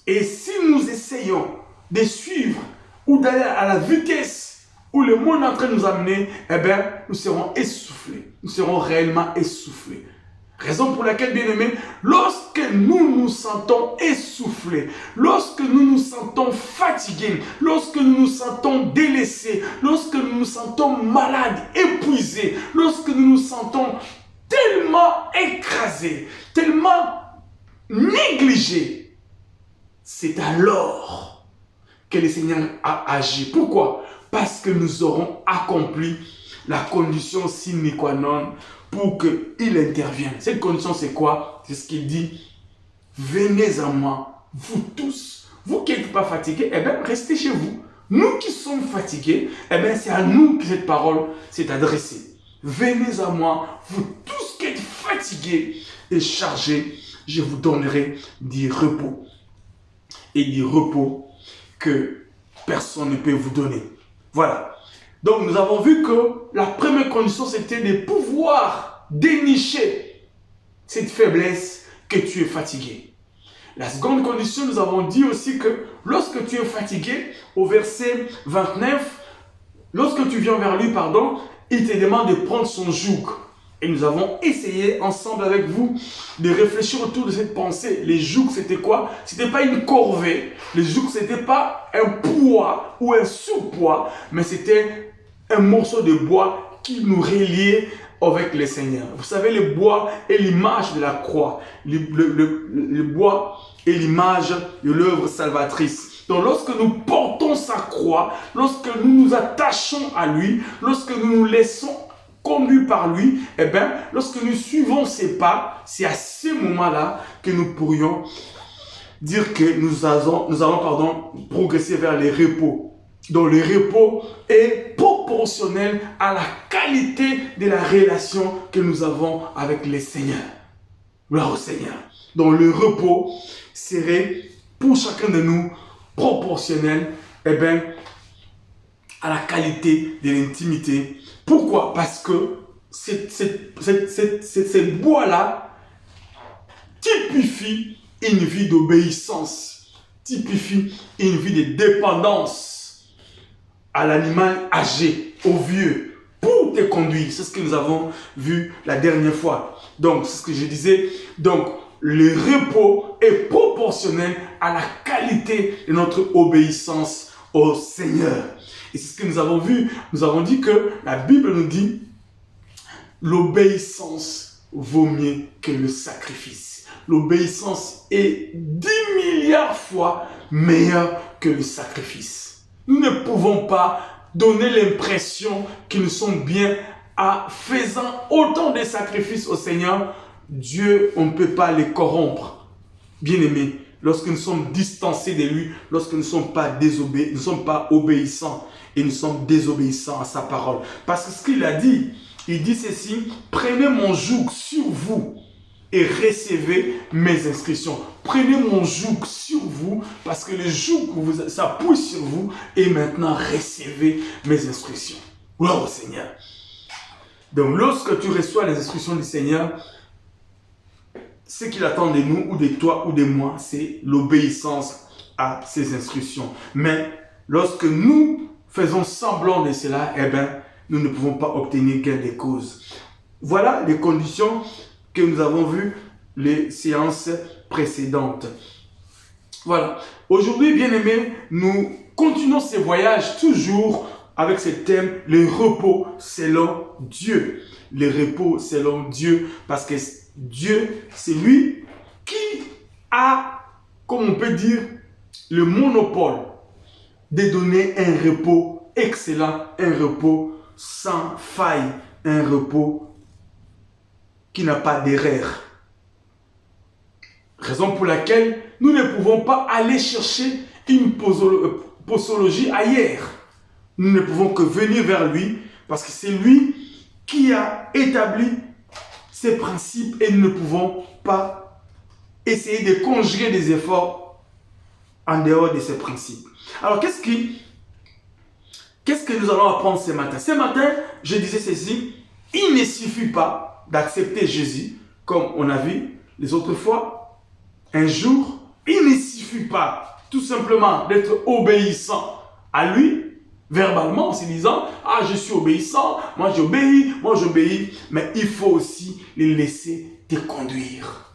Et si nous essayons de suivre ou d'aller à la vitesse où le monde est en train de nous amener, eh bien, nous serons essoufflés. Nous serons réellement essoufflés. Raison pour laquelle, bien aimé, lorsque nous nous sentons essoufflés, lorsque nous nous sentons fatigués, lorsque nous nous sentons délaissés, lorsque nous nous sentons malades, épuisés, lorsque nous nous sentons tellement écrasés, tellement négligés, c'est alors que le Seigneur a agi. Pourquoi? Parce que nous aurons accompli la condition sine qua non pour qu'il intervienne. Cette condition, c'est quoi? C'est ce qu'il dit. Venez à moi, vous tous. Vous qui n'êtes pas fatigués, eh bien, restez chez vous. Nous qui sommes fatigués, eh bien, c'est à nous que cette parole s'est adressée. Venez à moi, vous tous qui êtes fatigués et chargés, je vous donnerai du repos. Et du repos que personne ne peut vous donner. Voilà. Donc, nous avons vu que la première condition, c'était de pouvoir dénicher cette faiblesse que tu es fatigué. La seconde condition, nous avons dit aussi que lorsque tu es fatigué, au verset 29, lorsque tu viens vers lui, il te demande de prendre son joug. Et nous avons essayé ensemble avec vous de réfléchir autour de cette pensée. Les jougs, c'était quoi? C'était pas une corvée. Les jougs, c'était pas un poids ou un sous-poids, mais c'était un morceau de bois qui nous reliait avec le Seigneur. Vous savez, le bois est l'image de la croix. Le bois est l'image de l'œuvre salvatrice. Donc, lorsque nous portons sa croix, lorsque nous nous attachons à lui, lorsque nous nous laissons conduit par lui, eh bien, lorsque nous suivons ses pas, c'est à ce moment-là que nous pourrions dire que nous allons progresser vers les repos. Donc le repos est proportionnel à la qualité de la relation que nous avons avec le Seigneur. Gloire au Seigneur. Donc le repos serait pour chacun de nous proportionnel à la qualité de l'intimité. Pourquoi? Parce que ces bois-là typifient une vie d'obéissance, typifient une vie de dépendance à l'animal âgé, au vieux, pour te conduire. C'est ce que nous avons vu la dernière fois. Donc, c'est ce que je disais. Donc, le repos est proportionnel à la qualité de notre obéissance au Seigneur. Et c'est ce que nous avons vu. Nous avons dit que la Bible nous dit l'obéissance vaut mieux que le sacrifice. L'obéissance est 10 milliards fois meilleure que le sacrifice. Nous ne pouvons pas donner l'impression que nous sommes bien en faisant autant de sacrifices au Seigneur. Dieu, on ne peut pas les corrompre. Bien-aimés, lorsque nous sommes distancés de lui, lorsque nous ne sommes pas obéissants et nous sommes désobéissants à sa parole. Parce que ce qu'il a dit, il dit ceci: prenez mon joug sur vous et recevez mes instructions. Prenez mon joug sur vous parce que le joug s'appuie sur vous et maintenant recevez mes instructions. Gloire au Seigneur. Donc lorsque tu reçois les instructions du Seigneur, ce qu'il attend de nous, ou de toi, ou de moi, c'est l'obéissance à ses instructions. Mais lorsque nous faisons semblant de cela, nous ne pouvons pas obtenir gain de cause. Voilà les conditions que nous avons vues les séances précédentes. Voilà. Aujourd'hui, bien-aimés, nous continuons ce voyage toujours avec ce thème, le repos selon Dieu. Le repos selon Dieu, parce que Dieu, c'est lui qui a, comme on peut dire, le monopole de donner un repos excellent, un repos sans faille, un repos qui n'a pas d'erreur. Raison pour laquelle nous ne pouvons pas aller chercher une posologie ailleurs. Nous ne pouvons que venir vers lui parce que c'est lui qui a établi ces principes et nous ne pouvons pas essayer de conjuguer des efforts en dehors de ces principes. Alors, qu'est-ce que nous allons apprendre ce matin? Ce matin, je disais ceci: il ne suffit pas d'accepter Jésus, comme on a vu les autres fois, un jour. Il ne suffit pas tout simplement d'être obéissant à lui, verbalement, en se disant « Ah, je suis obéissant, moi j'obéis », mais il faut aussi les laisser te conduire.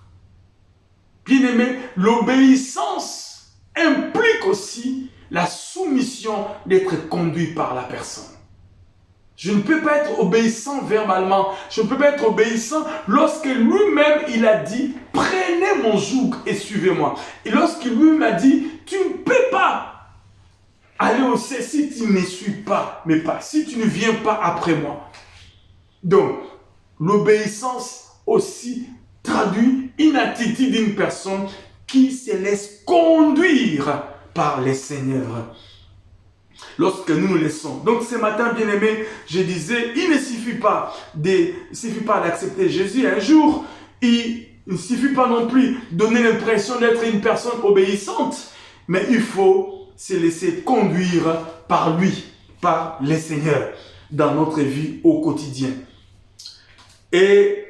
Bien-aimé, l'obéissance implique aussi la soumission d'être conduit par la personne. Je ne peux pas être obéissant verbalement, je ne peux pas être obéissant lorsque lui-même il a dit « Prenez mon joug et suivez-moi ». Et lorsqu'il lui m'a dit « Tu ne peux pas aller au ciel si tu ne me suis pas, mais pas, si tu ne viens pas après moi ». Donc, l'obéissance aussi traduit une attitude d'une personne qui se laisse conduire par le Seigneur. Lorsque nous nous laissons. Donc ce matin, bien-aimé, je disais, il ne suffit pas d'accepter Jésus un jour. Il ne suffit pas non plus de donner l'impression d'être une personne obéissante, mais il faut se laisser conduire par lui, par le Seigneur, dans notre vie au quotidien. Et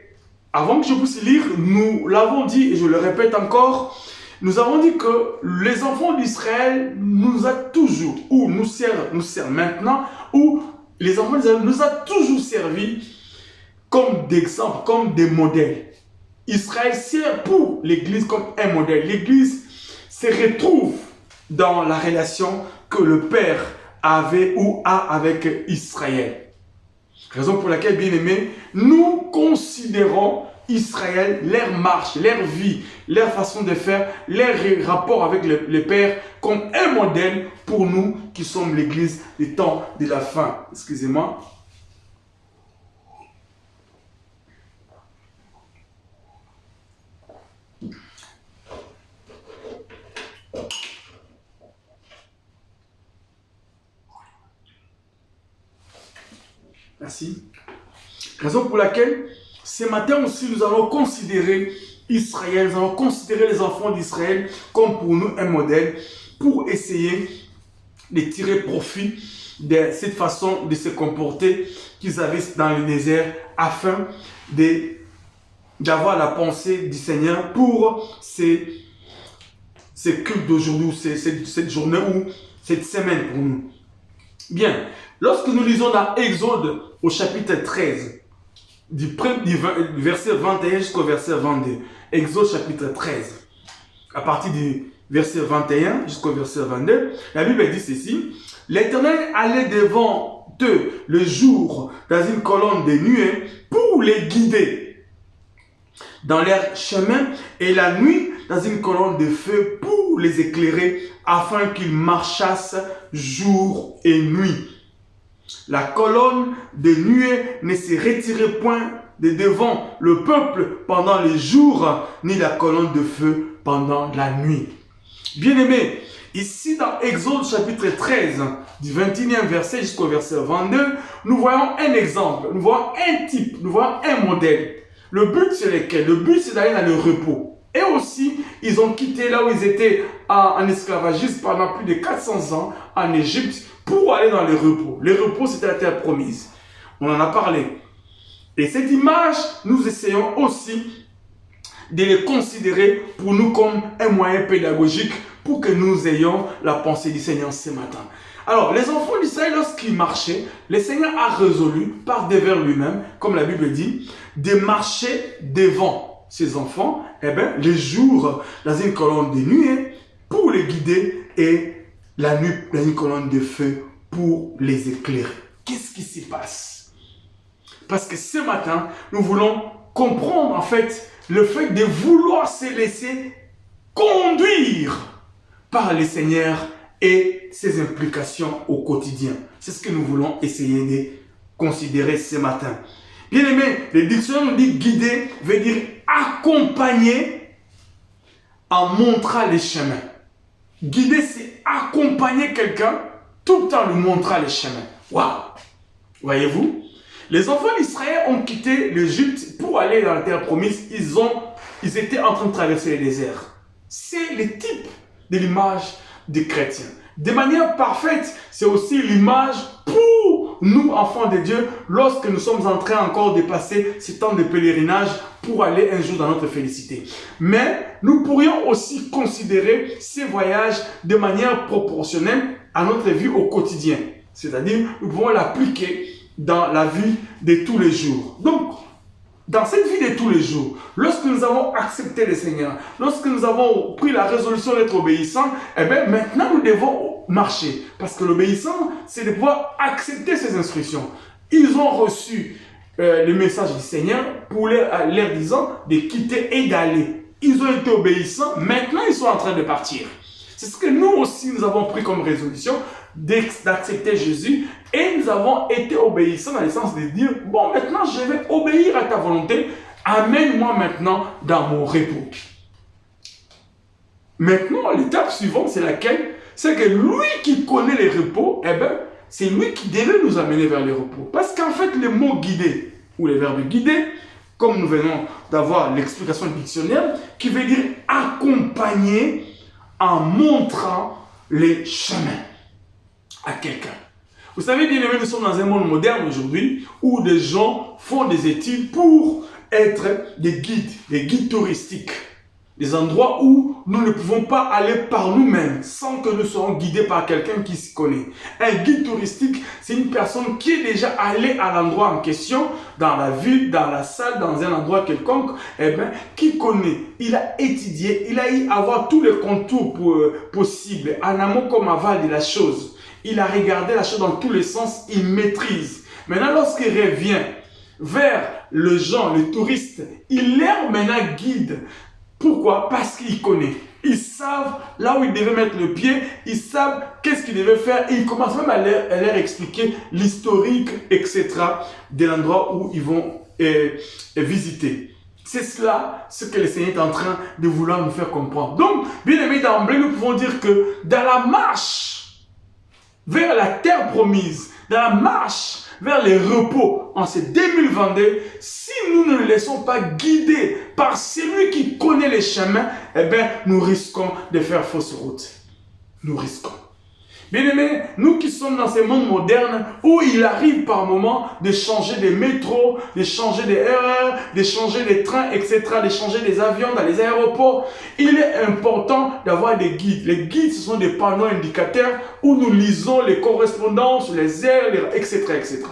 avant que je puisse lire, nous l'avons dit, et je le répète encore, nous avons dit que les enfants d'Israël nous a toujours, ou nous servent maintenant, ou les enfants d'Israël nous a toujours servi comme d'exemple, comme des modèles. Israël sert pour l'Église comme un modèle. L'Église se retrouve dans la relation que le Père avait ou a avec Israël. Raison pour laquelle, bien aimés, nous considérons Israël, leur marche, leur vie, leur façon de faire, leur rapport avec le Père comme un modèle pour nous qui sommes l'Église des temps de la fin. Excusez-moi. Merci. Raison pour laquelle, ce matin aussi, nous allons considérer Israël, nous allons considérer les enfants d'Israël comme pour nous un modèle pour essayer de tirer profit de cette façon de se comporter qu'ils avaient dans le désert afin d'avoir la pensée du Seigneur pour ces cultes d'aujourd'hui, cette journée ou cette semaine pour nous. Bien, lorsque nous lisons dans Exode au chapitre 13, du verset 21 jusqu'au verset 22, Exode chapitre 13, à partir du verset 21 jusqu'au verset 22, la Bible dit ceci: l'Éternel allait devant eux le jour dans une colonne de nuée pour les guider dans leur chemin, et la nuit dans une colonne de feu pour les éclairer, afin qu'ils marchassent jour et nuit. La colonne de nuée ne se retirait point de devant le peuple pendant le jour, ni la colonne de feu pendant la nuit. Bien-aimés, ici dans Exode chapitre 13, du 21e verset jusqu'au verset 22, nous voyons un exemple, nous voyons un type, nous voyons un modèle. Le but c'est lequel? Le but c'est d'aller dans le repos. Et aussi, ils ont quitté là où ils étaient en esclavagisme pendant plus de 400 ans en Égypte pour aller dans le repos. Le repos, c'était la terre promise. On en a parlé. Et cette image, nous essayons aussi de les considérer pour nous comme un moyen pédagogique pour que nous ayons la pensée du Seigneur ce matin. Alors, les enfants d'Israël, lorsqu'ils marchaient, le Seigneur a résolu par devers lui-même, comme la Bible dit, de marcher devant ses enfants, les jours dans une colonne de nuée pour les guider et la nuit dans une colonne de feu pour les éclairer. Qu'est-ce qui se passe? Parce que ce matin, nous voulons comprendre en fait le fait de vouloir se laisser conduire par le Seigneur et ses implications au quotidien. C'est ce que nous voulons essayer de considérer ce matin. Bien aimé, le dictionnaire nous dit guider veut dire accompagner en montrant les chemins. Guider, c'est accompagner quelqu'un tout le temps lui montrant les chemins. Waouh! Voyez-vous? Les enfants d'Israël ont quitté l'Égypte pour aller dans la terre promise. Ils étaient en train de traverser le désert. C'est le type de l'image des chrétiens. De manière parfaite, c'est aussi l'image pour nous, enfants de Dieu, lorsque nous sommes en train encore de passer ce temps de pèlerinage pour aller un jour dans notre félicité. Mais nous pourrions aussi considérer ces voyages de manière proportionnelle à notre vie au quotidien. C'est-à-dire, nous pouvons l'appliquer dans la vie de tous les jours. Donc, dans cette vie de tous les jours, lorsque nous avons accepté le Seigneur, lorsque nous avons pris la résolution d'être obéissants, maintenant nous devons marcher. Parce que l'obéissant, c'est de pouvoir accepter ses instructions. Ils ont reçu le message du Seigneur pour leur disant de quitter et d'aller. Ils ont été obéissants, maintenant ils sont en train de partir. C'est ce que nous aussi nous avons pris comme résolution d'accepter Jésus et nous avons été obéissants dans le sens de dire bon, maintenant je vais obéir à ta volonté, amène-moi maintenant dans mon repos. Maintenant, l'étape suivante, c'est laquelle? C'est que lui qui connaît les repos, c'est lui qui devait nous amener vers les repos. Parce qu'en fait, le mot guider ou le verbe guider, comme nous venons d'avoir l'explication du dictionnaire, qui veut dire accompagner en montrant les chemins à quelqu'un. Vous savez, bien aimés, nous sommes dans un monde moderne aujourd'hui où des gens font des études pour être des guides touristiques. Des endroits où nous ne pouvons pas aller par nous-mêmes sans que nous soyons guidés par quelqu'un qui s'y connaît. Un guide touristique, c'est une personne qui est déjà allée à l'endroit en question, dans la ville, dans la salle, dans un endroit quelconque, qui connaît. Il a étudié, il a eu à voir tous les contours possibles, en amont comme aval de la chose. Il a regardé la chose dans tous les sens, il maîtrise. Maintenant, lorsqu'il revient vers les gens, les touristes, il leur maintenant guide. Pourquoi? Parce qu'ils connaissent. Ils savent là où ils devaient mettre le pied, ils savent qu'est-ce qu'ils devaient faire et ils commencent même à leur expliquer l'historique, etc. de l'endroit où ils vont visiter. C'est cela ce que le Seigneur est en train de vouloir nous faire comprendre. Donc, bien aimés, d'emblée, nous pouvons dire que dans la marche vers la terre promise, dans la marche vers les repos en ce 2022, si nous ne nous laissons pas guider par celui qui connaît les chemins, eh bien, nous risquons de faire fausse route. Nous risquons. Bien-aimés, nous qui sommes dans ce monde moderne où il arrive par moments de changer des métros, de changer des RR, de changer des trains, etc., de changer des avions dans les aéroports, il est important d'avoir des guides. Les guides, ce sont des panneaux indicateurs où nous lisons les correspondances, les aires, etc., etc.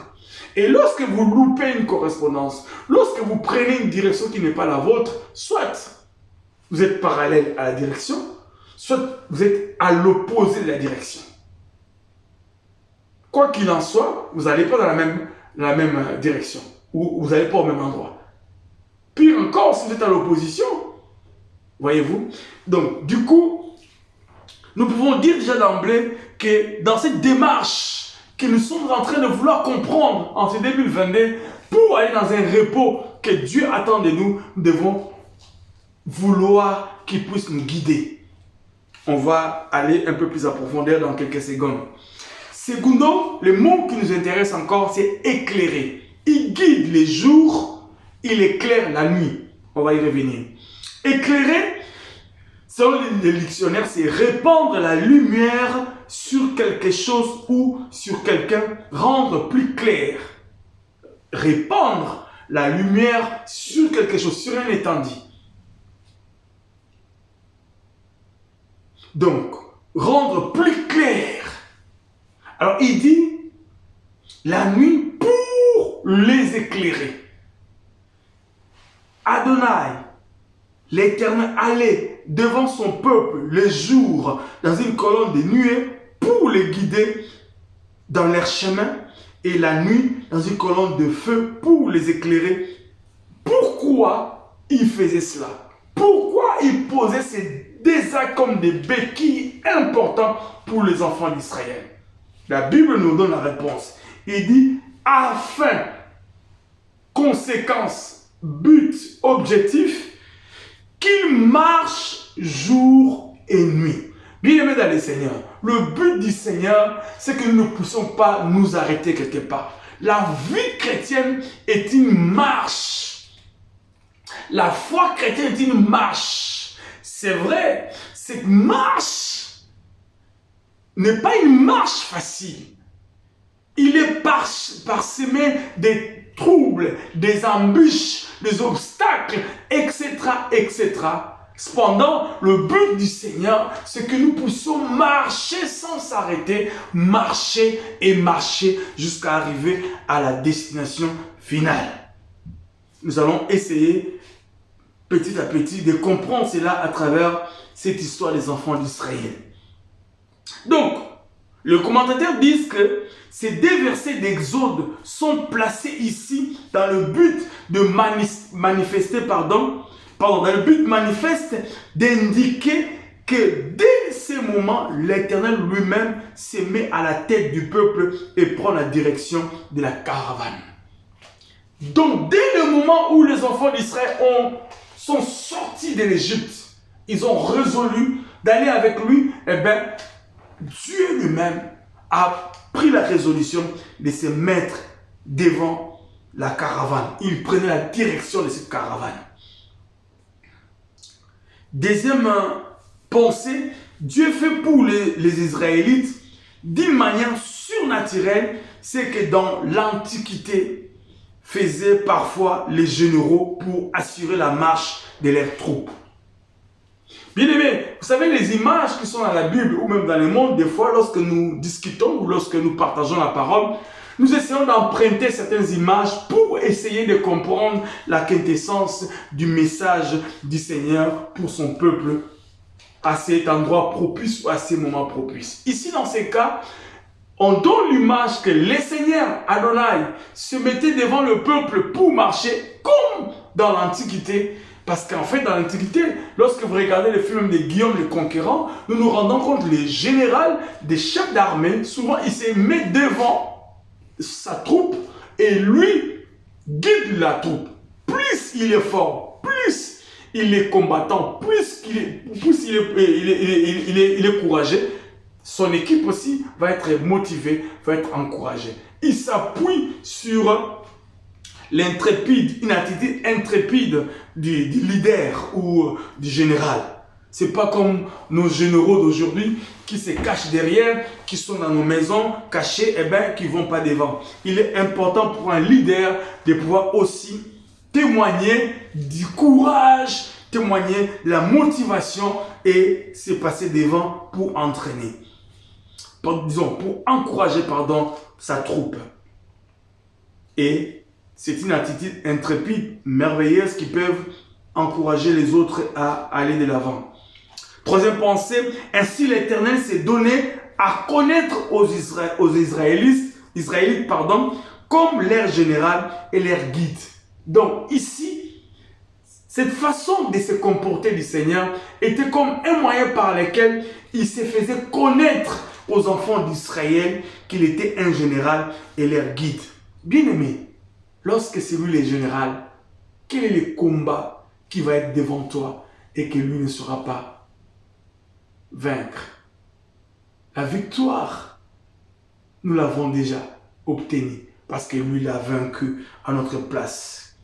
Et lorsque vous loupez une correspondance, lorsque vous prenez une direction qui n'est pas la vôtre, soit vous êtes parallèle à la direction, soit vous êtes à l'opposé de la direction. Quoi qu'il en soit, vous n'allez pas dans la même direction, ou vous n'allez pas au même endroit. Pire encore, si vous êtes à l'opposition, voyez-vous. Donc, du coup, nous pouvons dire déjà d'emblée que dans cette démarche que nous sommes en train de vouloir comprendre en ce 2022, pour aller dans un repos que Dieu attend de nous, nous devons vouloir qu'il puisse nous guider. On va aller un peu plus en profondeur dans quelques secondes. Secondo, le mot qui nous intéresse encore, c'est éclairer. Il guide les jours, il éclaire la nuit. On va y revenir. Éclairer, selon les dictionnaires, c'est répandre la lumière sur quelque chose ou sur quelqu'un, rendre plus clair. Répandre la lumière sur quelque chose, sur un étendue. Donc, rendre plus clair. Alors, il dit, la nuit pour les éclairer. Adonai, l'Éternel, allait devant son peuple le jour dans une colonne de nuée pour les guider dans leur chemin et la nuit dans une colonne de feu pour les éclairer. Pourquoi il faisait cela? Pourquoi il posait ces deux actes comme des béquilles importants pour les enfants d'Israël? La Bible nous donne la réponse. Il dit, afin, conséquence, but, objectif, qu'il marche jour et nuit. Bien-aimés dans le Seigneur, le but du Seigneur, c'est que nous ne puissions pas nous arrêter quelque part. La vie chrétienne est une marche. La foi chrétienne est une marche. C'est vrai, cette marche n'est pas une marche facile. Il est parsemé des troubles, des embûches, des obstacles, etc., etc. Cependant, le but du Seigneur, c'est que nous puissions marcher sans s'arrêter, marcher et marcher jusqu'à arriver à la destination finale. Nous allons essayer petit à petit de comprendre cela à travers cette histoire des enfants d'Israël. Donc, les commentateurs disent que ces deux versets d'Exode sont placés ici dans le but de manifester, dans le but manifeste d'indiquer que dès ce moment, l'Éternel lui-même se met à la tête du peuple et prend la direction de la caravane. Donc, dès le moment où les enfants d'Israël sont sortis de l'Égypte, ils ont résolu d'aller avec lui, eh bien, Dieu lui-même a pris la résolution de se mettre devant la caravane. Il prenait la direction de cette caravane. Deuxième pensée, Dieu fait pour les Israélites d'une manière surnaturelle, c'est que dans l'Antiquité, faisaient parfois les généraux pour assurer la marche de leurs troupes. Bien aimé, vous savez, les images qui sont dans la Bible ou même dans le monde, des fois, lorsque nous discutons ou lorsque nous partageons la parole, nous essayons d'emprunter certaines images pour essayer de comprendre la quintessence du message du Seigneur pour son peuple à cet endroit propice ou à ces moments propices. Ici, dans ces cas, on donne l'image que le Seigneur Adonai se mettait devant le peuple pour marcher comme dans l'Antiquité. Parce qu'en fait, dans l'Antiquité, lorsque vous regardez le film de Guillaume le Conquérant, nous nous rendons compte que les généraux, des chefs d'armée, souvent, il se met devant sa troupe et lui guide la troupe. Plus il est fort, plus il est combattant, plus il est courageux, son équipe aussi va être motivée, va être encouragée. Il s'appuie sur une attitude intrépide du leader ou du général. C'est pas comme nos généraux d'aujourd'hui qui se cachent derrière, qui sont dans nos maisons cachés, qui vont pas devant. Il est important pour un leader de pouvoir aussi témoigner du courage, témoigner de la motivation et se passer devant pour entraîner. Pour encourager sa troupe. Et c'est une attitude intrépide, merveilleuse qui peut encourager les autres à aller de l'avant. Troisième pensée, ainsi l'Éternel s'est donné à connaître aux Israélites, comme leur général et leur guide. Donc ici, cette façon de se comporter du Seigneur était comme un moyen par lequel il se faisait connaître aux enfants d'Israël qu'il était un général et leur guide. Bien-aimé, lorsque c'est lui le général, quel est le combat qui va être devant toi et que lui ne saura pas vaincre? La victoire, nous l'avons déjà obtenue parce que lui l'a vaincu à notre place.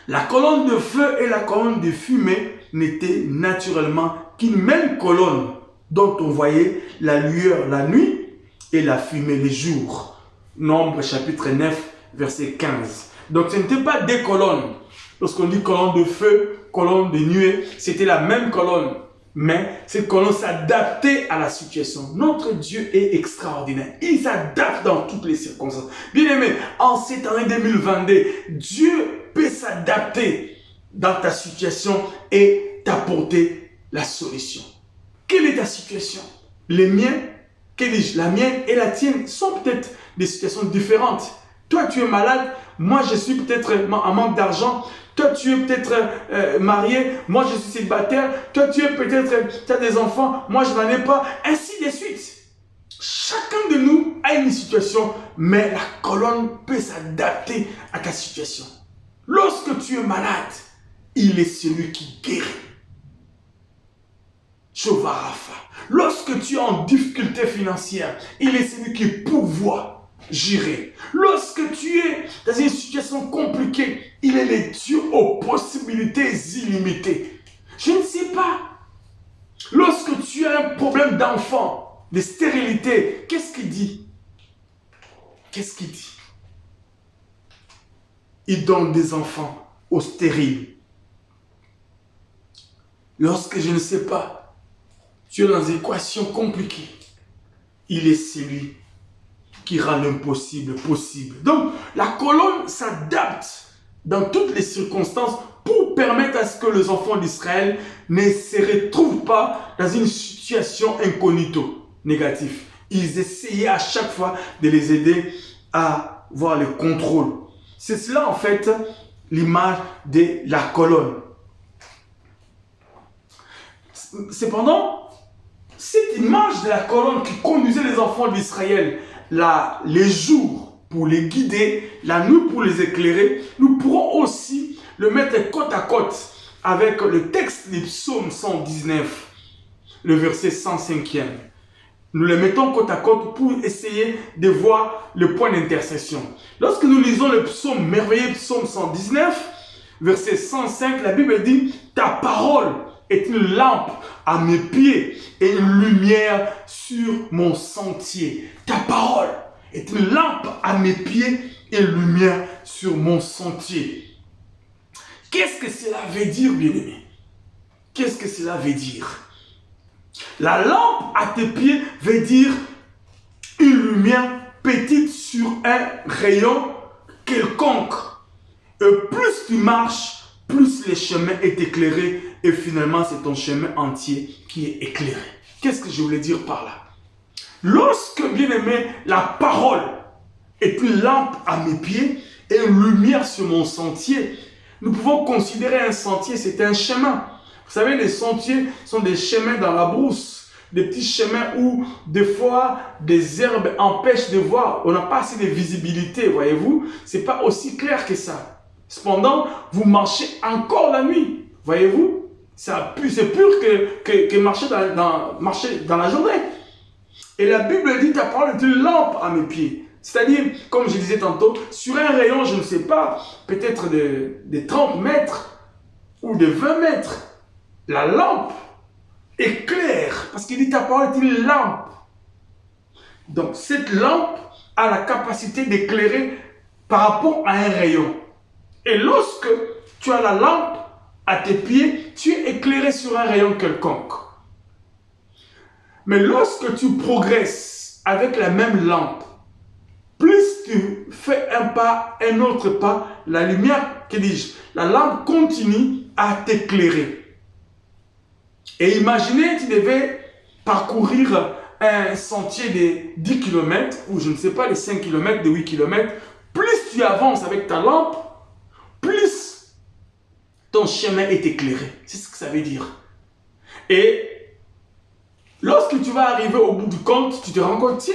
La colonne de feu et la colonne de fumée n'étaient naturellement qu'une même colonne dont on voyait la lueur la nuit et la fumée les jours. Nombre chapitre 9, verset 15. Donc ce n'était pas deux colonnes. Lorsqu'on dit colonne de feu, colonne de nuée, c'était la même colonne. Mais cette colonne s'adaptait à la situation. Notre Dieu est extraordinaire. Il s'adapte dans toutes les circonstances. Bien aimé, en cette année 2022, Dieu peut s'adapter dans ta situation et t'apporter la solution. Quelle est ta situation? Les miens, la mienne et la tienne sont peut-être des situations différentes. Toi, tu es malade. Moi, je suis peut-être en manque d'argent. Toi, tu es peut-être marié. Moi, je suis célibataire. Toi, tu as des enfants. Moi, je n'en ai pas. Ainsi de suite. Chacun de nous a une situation, mais la colonne peut s'adapter à ta situation. Lorsque tu es malade, il est celui qui guérit. Jéhovah Rapha. Lorsque tu es en difficulté financière, il est celui qui pourvoit, gérer. Lorsque tu es dans une situation compliquée, il est le Dieu aux possibilités illimitées. Je ne sais pas. Lorsque tu as un problème d'enfant, de stérilité, qu'est-ce qu'il dit? Qu'est-ce qu'il dit? Il donne des enfants aux stériles. Lorsque je ne sais pas, tu es dans une équation compliquée, il est celui qui rend l'impossible possible. Donc, la colonne s'adapte dans toutes les circonstances pour permettre à ce que les enfants d'Israël ne se retrouvent pas dans une situation incognito, négative. Ils essayaient à chaque fois de les aider à voir le contrôle. C'est cela, en fait, l'image de la colonne. Cependant, cette image de la colonne qui conduisait les enfants d'Israël, les jours pour les guider, la nuit pour les éclairer, nous pourrons aussi le mettre côte à côte avec le texte du psaume 119, le verset 105e. Nous les mettons côte à côte pour essayer de voir le point d'intersection. Lorsque nous lisons le psaume, merveilleux psaume 119, verset 105, la Bible dit « Ta parole est une lampe à mes pieds et une lumière sur mon sentier. » Ta parole est une lampe à mes pieds et une lumière sur mon sentier. Qu'est-ce que cela veut dire, bien-aimé? Qu'est-ce que cela veut dire? La lampe à tes pieds veut dire une lumière petite sur un rayon quelconque. Et plus tu marches, plus le chemin est éclairé et finalement c'est ton chemin entier qui est éclairé. Qu'est-ce que je voulais dire par là? Lorsque, bien-aimé, la parole est une lampe à mes pieds et une lumière sur mon sentier, nous pouvons considérer un sentier, c'est un chemin. Vous savez, les sentiers sont des chemins dans la brousse, des petits chemins où des fois des herbes empêchent de voir. On n'a pas assez de visibilité, voyez-vous. C'est pas aussi clair que ça. Cependant, vous marchez encore la nuit, voyez-vous. C'est pur que marcher dans la journée. Et la Bible dit, ta parole est une lampe à mes pieds. C'est-à-dire, comme je disais tantôt, sur un rayon, je ne sais pas, peut-être de 30 mètres ou de 20 mètres, la lampe éclaire. Parce qu'il dit, ta parole est une lampe. Donc, cette lampe a la capacité d'éclairer par rapport à un rayon. Et lorsque tu as la lampe à tes pieds, tu es éclairé sur un rayon quelconque. Mais lorsque tu progresses avec la même lampe, plus tu fais un pas, un autre pas, la lumière, que dis-je, la lampe continue à t'éclairer. Et imaginez, tu devais parcourir un sentier de 10 km, ou je ne sais pas, les 5 km, de 8 km, plus tu avances avec ta lampe, plus ton chemin est éclairé. C'est ce que ça veut dire. Et lorsque tu vas arriver au bout du compte, tu te rends compte, tiens,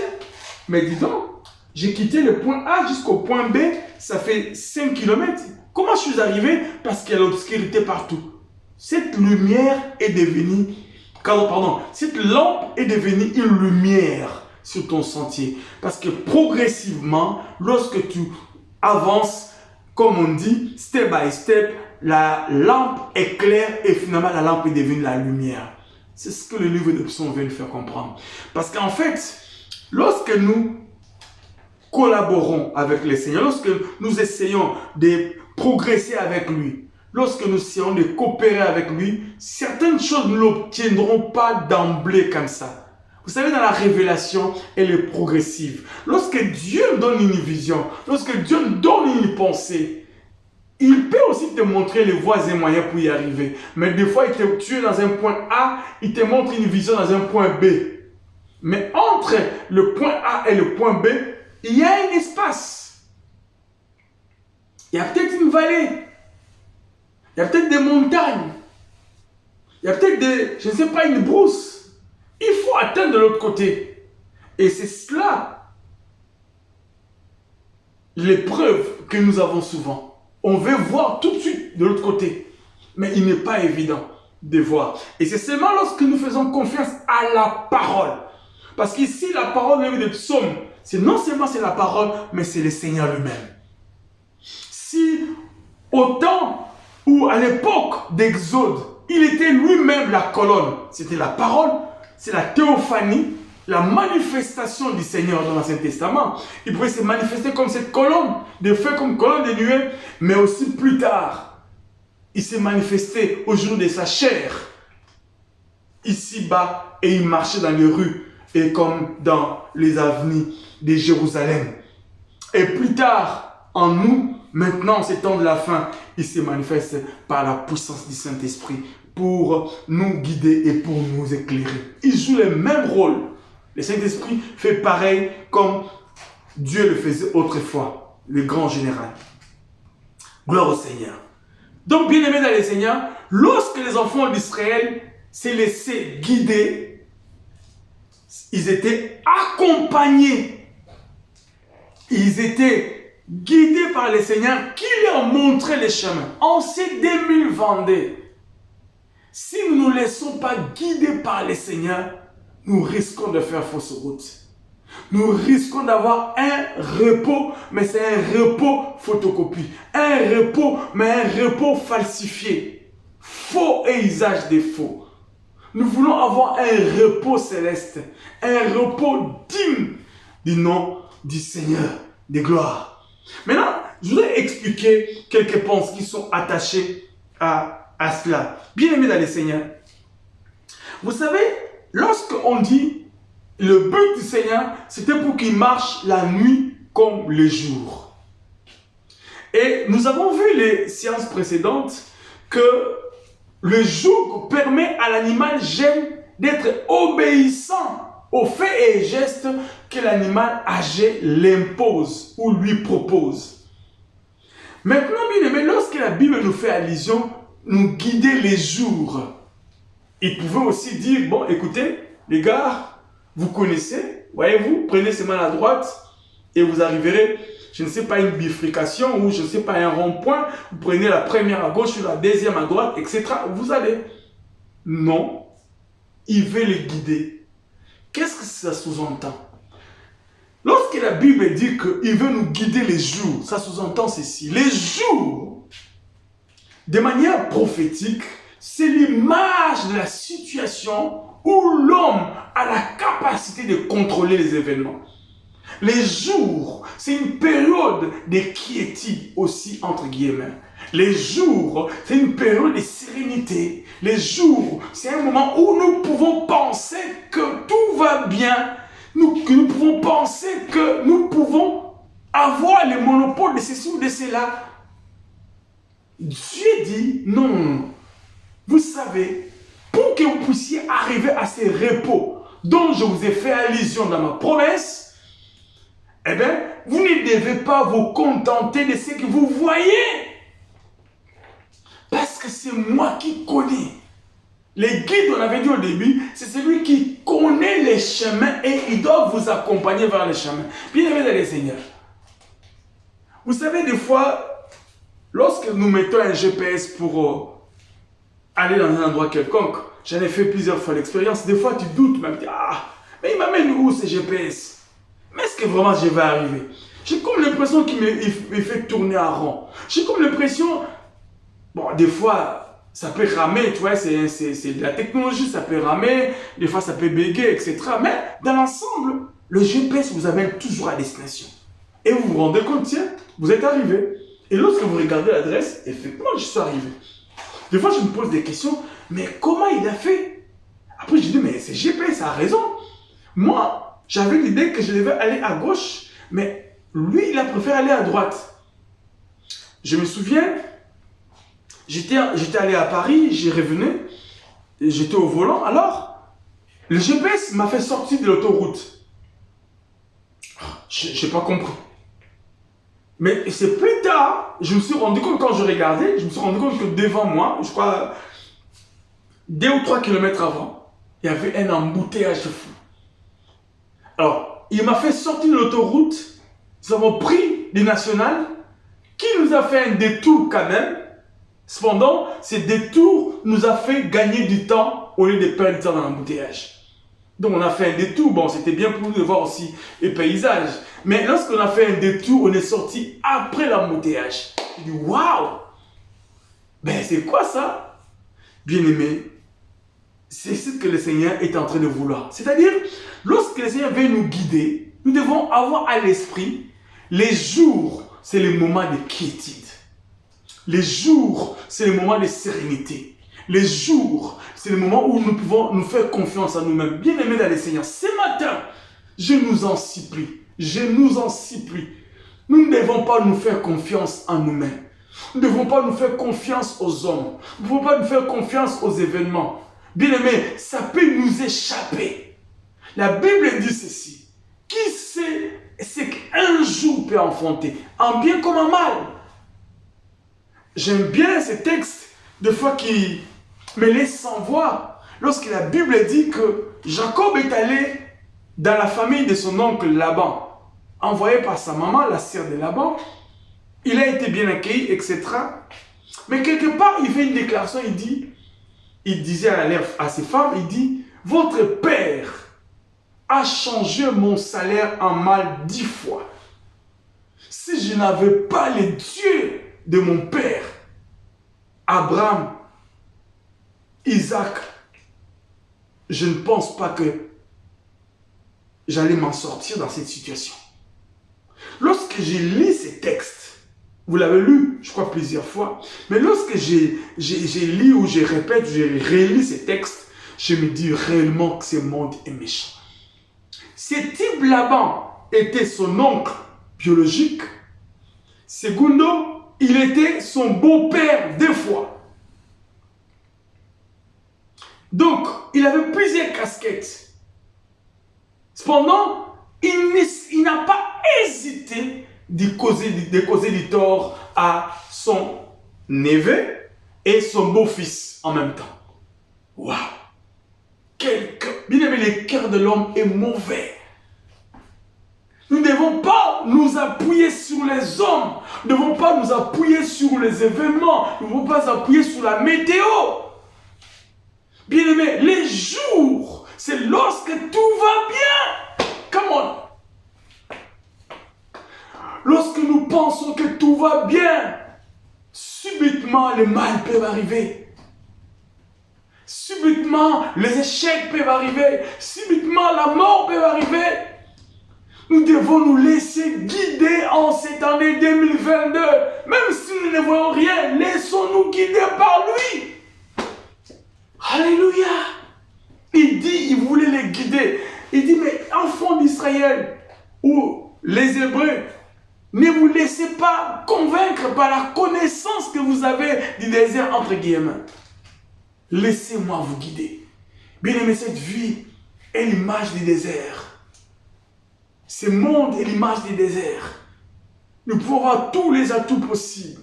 mais dis donc, j'ai quitté le point A jusqu'au point B, ça fait 5 km. Comment je suis arrivé? Parce qu'il y a l'obscurité partout. Cette lumière est devenue, cette lampe est devenue une lumière sur ton sentier. Parce que progressivement, lorsque tu avances, comme on dit, step by step, la lampe éclaire et finalement la lampe est devenue la lumière. C'est ce que le livre de Psaumes vient nous faire comprendre. Parce qu'en fait, lorsque nous collaborons avec le Seigneur, lorsque nous essayons de progresser avec lui, lorsque nous essayons de coopérer avec lui, certaines choses ne l'obtiendront pas d'emblée comme ça. Vous savez, dans la révélation, elle est progressive. Lorsque Dieu donne une vision, lorsque Dieu donne une pensée, il peut aussi te montrer les voies et moyens pour y arriver. Mais des fois, tu es dans un point A, il te montre une vision dans un point B. Mais entre le point A et le point B, il y a un espace. Il y a peut-être une vallée. Il y a peut-être des montagnes. Il y a peut-être je ne sais pas, une brousse. Il faut atteindre de l'autre côté. Et c'est cela l'épreuve que nous avons souvent. On veut voir tout de suite de l'autre côté. Mais il n'est pas évident de voir. Et c'est seulement lorsque nous faisons confiance à la parole. Parce qu'ici, la parole même des psaumes, c'est non seulement c'est la parole, mais c'est le Seigneur lui-même. Si au temps ou à l'époque d'Exode, il était lui-même la colonne, c'était la parole, c'est la théophanie, la manifestation du Seigneur dans l'Ancien Testament. Il pouvait se manifester comme cette colonne, de feu comme colonne de nuée, mais aussi plus tard, il s'est manifesté au jour de sa chair, ici-bas, et il marchait dans les rues, et comme dans les avenues de Jérusalem. Et plus tard, en nous, maintenant, ces temps de la fin, il se manifeste par la puissance du Saint-Esprit pour nous guider et pour nous éclairer. Il joue le même rôle. Le Saint-Esprit fait pareil comme Dieu le faisait autrefois, le grand général. Gloire au Seigneur. Donc, bien aimés dans le Seigneur, lorsque les enfants d'Israël s'est laissés guider, ils étaient accompagnés. Ils étaient guidés par le Seigneur qui leur montrait les chemins. En ces 2022, si nous ne nous laissons pas guider par le Seigneur, nous risquons de faire fausse route. Nous risquons d'avoir un repos, mais c'est un repos photocopie. Un repos, mais un repos falsifié. Faux et usage des faux. Nous voulons avoir un repos céleste, un repos digne du nom du Seigneur des gloires. Maintenant, je voudrais expliquer quelques pensées qui sont attachées à cela. Bien aimé dans le Seigneur, vous savez, lorsqu'on dit le but du Seigneur, c'était pour qu'il marche la nuit comme le jour. Et nous avons vu les séances précédentes que le joug permet à l'animal gêne d'être obéissant aux faits et gestes que l'animal âgé l'impose ou lui propose. Maintenant, bien aimé, lorsque la Bible nous fait allusion, nous guider les jours, il pouvait aussi dire, bon, écoutez, les gars, vous connaissez, voyez-vous, prenez ces mains à droite et vous arriverez, je ne sais pas, une bifurcation ou je ne sais pas, un rond-point, vous prenez la première à gauche ou la deuxième à droite, etc. Vous allez. Non, il veut les guider. Qu'est-ce que ça sous-entend? Lorsque la Bible dit qu'il veut nous guider les jours, ça sous-entend ceci. Les jours, de manière prophétique, c'est l'image de la situation où l'homme a la capacité de contrôler les événements. Les jours, c'est une période de quiétude aussi, entre guillemets. Les jours, c'est une période de sérénité. Les jours, c'est un moment où nous pouvons penser que tout va bien. Nous pouvons penser que nous pouvons avoir le monopole de ceci ou de cela. Dieu dit, non. Vous savez, pour que vous puissiez arriver à ces repos dont je vous ai fait allusion dans ma promesse, eh bien, vous ne devez pas vous contenter de ce que vous voyez. Parce que c'est moi qui connais. Les guides, on avait dit au début, c'est celui qui connaît les chemins et il doit vous accompagner vers les chemins. Bien aimé dans les seigneurs. Vous savez, des fois, lorsque nous mettons un GPS pour aller dans un endroit quelconque, j'en ai fait plusieurs fois l'expérience, des fois tu doutes, tu me dis, mais il m'amène où ce GPS? Mais est-ce que vraiment je vais arriver? J'ai comme l'impression qu'il me fait tourner en rond. J'ai comme l'impression, bon, des fois, ça peut ramer, tu vois, c'est de la technologie, ça peut ramer, des fois ça peut bégayer, etc. Mais dans l'ensemble, le GPS vous amène toujours à destination. Et vous vous rendez compte, tiens, vous êtes arrivé. Et lorsque vous regardez l'adresse, effectivement, je suis arrivé. Des fois, je me pose des questions, mais comment il a fait? Après, je dis, mais c'est GPS, ça a raison. Moi, j'avais l'idée que je devais aller à gauche, mais lui, il a préféré aller à droite. Je me souviens, j'étais allé à Paris, j'y revenais, j'étais au volant, alors, le GPS m'a fait sortir de l'autoroute. Je n'ai pas compris. Mais c'est plus tard, je me suis rendu compte, quand je regardais, je me suis rendu compte que devant moi, je crois, 2 ou 3 kilomètres avant, il y avait un embouteillage de fou. Alors, il m'a fait sortir de l'autoroute, nous avons pris des nationales, qui nous a fait un détour quand même. Cependant, ce détour nous a fait gagner du temps au lieu de perdre du temps dans l'embouteillage. Donc on a fait un détour, bon c'était bien pour nous de voir aussi les paysages. Mais lorsqu'on a fait un détour, on est sorti après l'embouteillage. Je dis waouh! Ben c'est quoi ça? Bien aimé, c'est ce que le Seigneur est en train de vouloir. C'est-à-dire, lorsque le Seigneur veut nous guider, nous devons avoir à l'esprit, les jours, c'est le moment de quiétude. Les jours, c'est le moment de sérénité. Les jours, c'est le moment où nous pouvons nous faire confiance en nous-mêmes. Bien aimés dans le Seigneur, ce matin, je nous en supplie. Nous ne devons pas nous faire confiance en nous-mêmes. Nous ne devons pas nous faire confiance aux hommes. Nous ne devons pas nous faire confiance aux événements. Bien aimés, ça peut nous échapper. La Bible dit ceci. Qui sait ce qu'un jour peut enfanter, en bien comme en mal? J'aime bien ces textes, des fois qui me laissent sans voix. Lorsque la Bible dit que Jacob est allé dans la famille de son oncle Laban, envoyé par sa maman, la sœur de Laban, il a été bien accueilli, etc. Mais quelque part, il fait une déclaration, il disait à ses femmes, il dit, votre père a changé mon salaire en mal 10 fois. Si je n'avais pas les dieux de mon père, Abraham, Isaac, je ne pense pas que j'allais m'en sortir dans cette situation. Lorsque j'ai lu ces textes, vous l'avez lu, je crois, plusieurs fois, mais lorsque j'ai lu ou je répète, j'ai relu ces textes, je me dis réellement que ce monde est méchant. Ce type Laban était son oncle biologique. Segundo, il était son beau-père 2 fois. Donc, il avait plusieurs casquettes. Cependant, il n'a pas hésité de causer du tort à son neveu et son beau-fils en même temps. Waouh! Bien aimé, le cœur de l'homme est mauvais. Nous ne devons pas nous appuyer sur les hommes. Nous ne devons pas nous appuyer sur les événements. Nous ne devons pas nous appuyer sur la météo. Bien aimé, les jours, C'est lorsque tout va bien. Come on. Lorsque nous pensons que tout va bien, subitement le mal peut arriver. Subitement les échecs peuvent arriver. Subitement la mort peut arriver. Nous devons nous laisser guider en cette année 2022. Même si nous ne voyons rien, laissons-nous guider par lui. Alléluia. Il dit, il voulait les guider. Il dit, mais enfants d'Israël, ou les Hébreux, ne vous laissez pas convaincre par la connaissance que vous avez du désert, entre guillemets. Laissez-moi vous guider. Bien aimé, cette vie est l'image du désert. Ce monde est l'image du désert. Nous pouvons avoir tous les atouts possibles.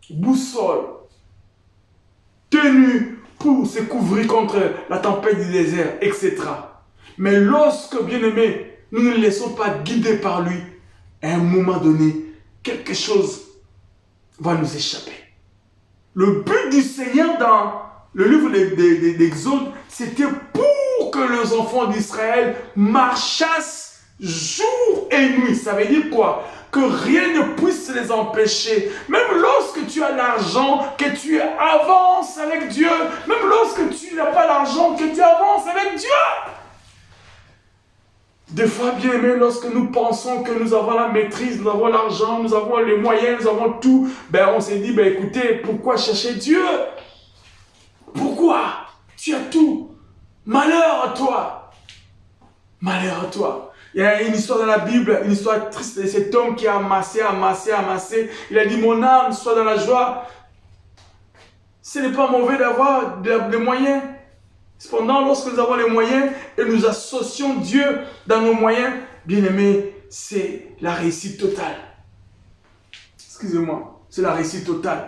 Boussole, tenue pour se couvrir contre la tempête du désert, etc. Mais lorsque, bien aimé, nous ne nous laissons pas guider par lui, à un moment donné, quelque chose va nous échapper. Le but du Seigneur dans le livre d'Exode, c'était pour que les enfants d'Israël marchassent jour et nuit. Ça veut dire quoi? Que rien ne puisse les empêcher. Même lorsque tu as l'argent, que tu avances avec Dieu. Même lorsque tu n'as pas l'argent, que tu avances avec Dieu. Des fois, bien aimé, lorsque nous pensons que nous avons la maîtrise, nous avons l'argent, nous avons les moyens, nous avons tout, ben on s'est dit, ben écoutez, pourquoi chercher Dieu? Pourquoi? Tu as tout. Malheur à toi. Malheur à toi. Il y a une histoire dans la Bible, une histoire triste de cet homme qui a amassé. Il a dit, mon âme, sois dans la joie. Ce n'est pas mauvais d'avoir des moyens. Cependant, lorsque nous avons les moyens et nous associons Dieu dans nos moyens, bien aimé, c'est la réussite totale. Excusez-moi, c'est la réussite totale.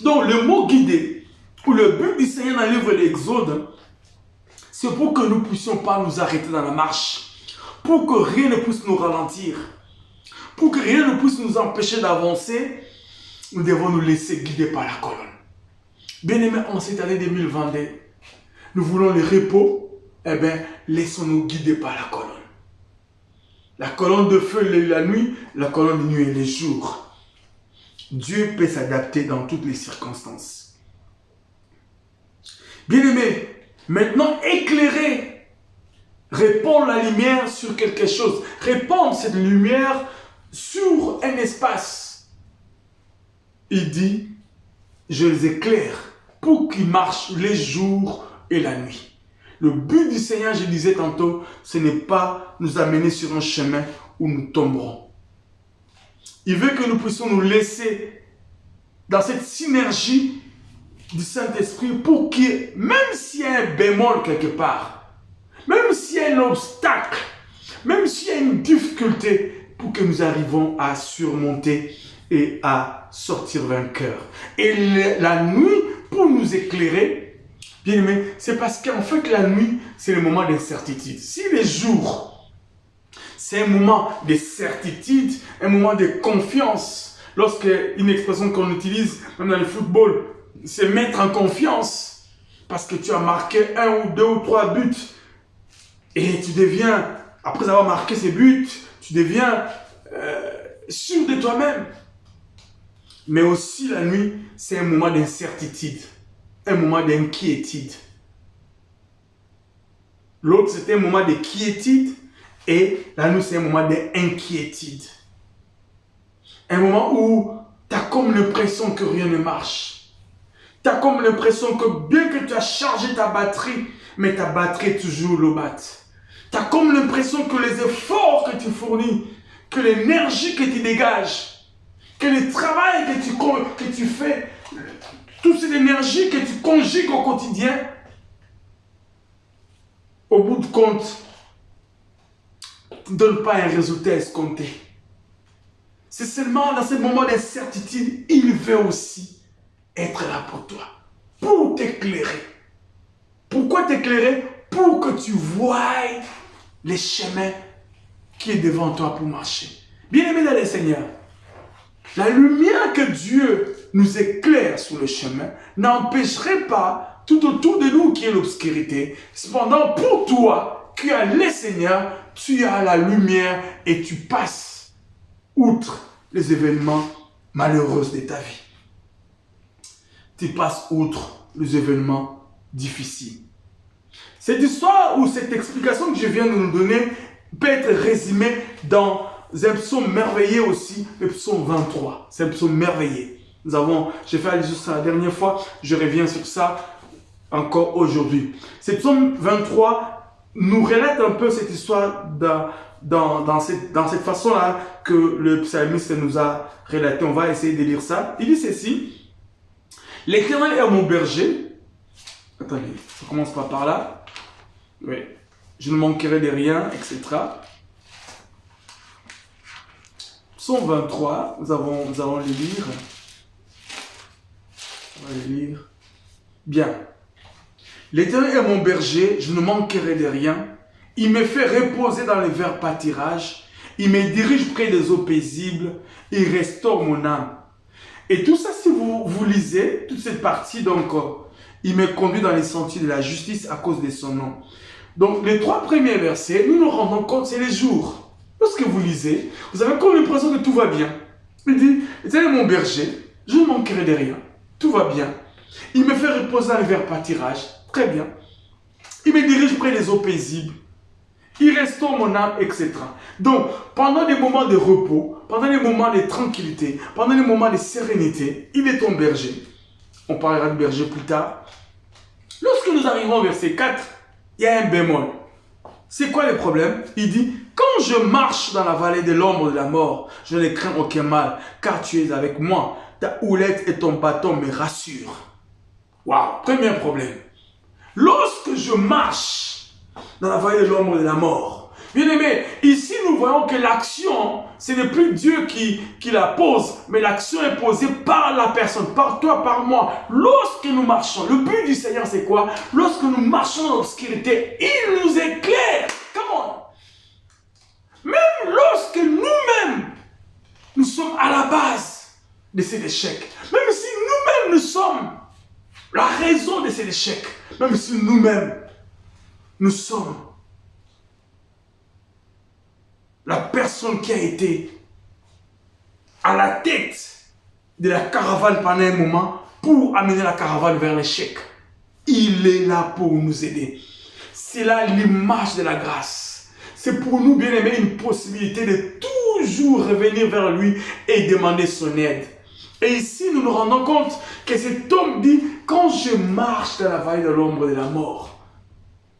Donc, le mot guider, ou le but du Seigneur dans le livre de l'Exode, c'est pour que nous ne puissions pas nous arrêter dans la marche, pour que rien ne puisse nous ralentir, pour que rien ne puisse nous empêcher d'avancer. Nous devons nous laisser guider par la colonne. Bien aimé, en cette année 2022, nous voulons le repos, eh bien, laissons-nous guider par la colonne. La colonne de feu la nuit, la colonne de nuit et le jour. Dieu peut s'adapter dans toutes les circonstances. Bien aimé, maintenant éclairer, répandre la lumière sur quelque chose, répandre cette lumière sur un espace. Il dit, je les éclaire pour qu'ils marchent les jours et la nuit. Le but du Seigneur, je disais tantôt, ce n'est pas nous amener sur un chemin où nous tomberons. Il veut que nous puissions nous laisser dans cette synergie du Saint-Esprit pour que, même s'il y a un bémol quelque part, même s'il y a un obstacle, même s'il y a une difficulté, pour que nous arrivions à surmonter et à sortir vainqueurs. Et la nuit, pour nous éclairer, bien aimé, c'est parce qu'en fait la nuit, c'est le moment d'incertitude. Si les jours, c'est un moment de certitude, un moment de confiance. Lorsque une expression qu'on utilise, même dans le football, c'est mettre en confiance. Parce que tu as marqué 1 ou 2 ou 3 buts. Et tu deviens, après avoir marqué ces buts, tu deviens sûr de toi-même. Mais aussi la nuit, c'est un moment d'incertitude, un moment d'inquiétude. L'autre, c'était un moment de quiétude et la nuit, c'est un moment d'inquiétude. Un moment où tu as comme l'impression que rien ne marche. Tu as comme l'impression que bien que tu as chargé ta batterie, mais ta batterie est toujours low-bat. Tu as comme l'impression que les efforts que tu fournis, que l'énergie que tu dégages, que le travail que tu fais, toute cette énergie que tu conjugues au quotidien, au bout de compte, ne donne pas un résultat escompté. C'est seulement dans ce moment d'incertitude, il veut aussi être là pour toi, pour t'éclairer. Pourquoi t'éclairer? Pour que tu voies les chemins qui est devant toi pour marcher. Bien-aimé dans le Seigneur, la lumière que Dieu nous éclaire sur le chemin, n'empêcherait pas tout autour de nous qui est l'obscurité. Cependant, pour toi, qui as le Seigneur, tu as la lumière et tu passes outre les événements malheureux de ta vie. Tu passes outre les événements difficiles. Cette histoire ou cette explication que je viens de nous donner peut être résumée dans un psaume merveilleux aussi, le psaume 23. C'est un psaume merveilleux. J'ai fait allusion sur ça la dernière fois, je reviens sur ça encore aujourd'hui. Ce psaume 23 nous relate un peu cette histoire dans cette façon-là que le psalmiste nous a relaté. On va essayer de lire ça. Il dit ceci: L'Éternel est mon berger. Attendez, ça commence pas par là. Oui. Je ne manquerai de rien, etc. Psaume 23, nous allons le lire. On va le lire. Bien. L'Éternel est mon berger, je ne manquerai de rien. Il me fait reposer dans les verts pâtirages. Il me dirige près des eaux paisibles. Il restaure mon âme. Et tout ça, si vous lisez, toute cette partie, donc, il me conduit dans les sentiers de la justice à cause de son nom. Donc, les 3 premiers versets, nous nous rendons compte, c'est les jours. Lorsque vous lisez, vous avez comme l'impression que tout va bien. Il dit, l'Éternel est mon berger, je ne manquerai de rien. Tout va bien. Il me fait reposer dans les verts pâtirages. Très bien. Il me dirige près des eaux paisibles. Il restaure mon âme, etc. Donc, pendant des moments de repos, pendant des moments de tranquillité, pendant des moments de sérénité, il est ton berger. On parlera de berger plus tard. Lorsque nous arrivons au verset 4, il y a un bémol. C'est quoi le problème? Il dit, quand je marche dans la vallée de l'ombre de la mort, je ne crains aucun mal, car tu es avec moi. Ta houlette et ton bâton me rassurent. Waouh, premier problème. Lorsque je marche dans la vallée de l'ombre de la mort, bien aimé, ici nous voyons que l'action, ce n'est plus Dieu qui la pose, mais l'action est posée par la personne, par toi, par moi. Lorsque nous marchons, le but du Seigneur c'est quoi? Lorsque nous marchons dans l'obscurité, il nous éclaire. Come on. Même lorsque nous-mêmes, nous sommes à la base de cet échec, même si nous-mêmes nous sommes la raison de cet échec, même si nous-mêmes, nous sommes la personne qui a été à la tête de la caravane pendant un moment pour amener la caravane vers l'échec. Il est là pour nous aider. C'est là l'image de la grâce. C'est pour nous, bien aimés, une possibilité de toujours revenir vers lui et demander son aide. Et ici, nous nous rendons compte que cet homme dit, quand je marche dans la vallée de l'ombre de la mort,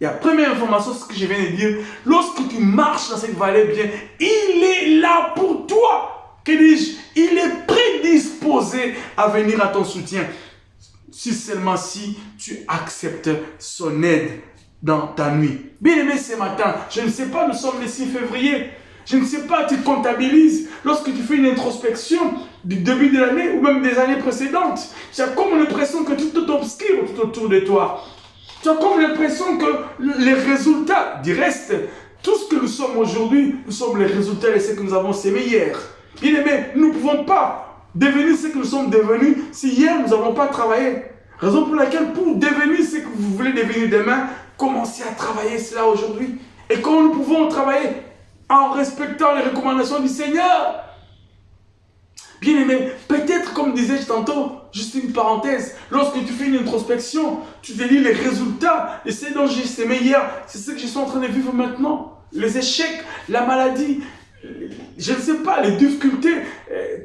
et la première information, ce que je viens de dire, lorsque tu marches dans cette vallée, bien, il est là pour toi. Que dis-je? Il est prédisposé à venir à ton soutien. Si seulement si tu acceptes son aide dans ta nuit. Bien aimé, ce matin, je ne sais pas, nous sommes le 6 février. Je ne sais pas, tu comptabilises. Lorsque tu fais une introspection du début de l'année ou même des années précédentes, tu as comme l'impression que tout est obscur tout autour de toi. Tu as comme l'impression que les résultats du reste, tout ce que nous sommes aujourd'hui, nous sommes les résultats de ce que nous avons sémé hier. Bien aimé, nous ne pouvons pas devenir ce que nous sommes devenus si hier nous n'avons pas travaillé. Raison pour laquelle, pour devenir ce que vous voulez devenir demain, commencez à travailler cela aujourd'hui. Et comment nous pouvons travailler? En respectant les recommandations du Seigneur. Bien aimé, peut-être comme disais-je tantôt, juste une parenthèse, lorsque tu fais une introspection, tu te dis les résultats de ce dont j'ai sémé hier, c'est ce que je suis en train de vivre maintenant. Les échecs, la maladie, je ne sais pas, les difficultés,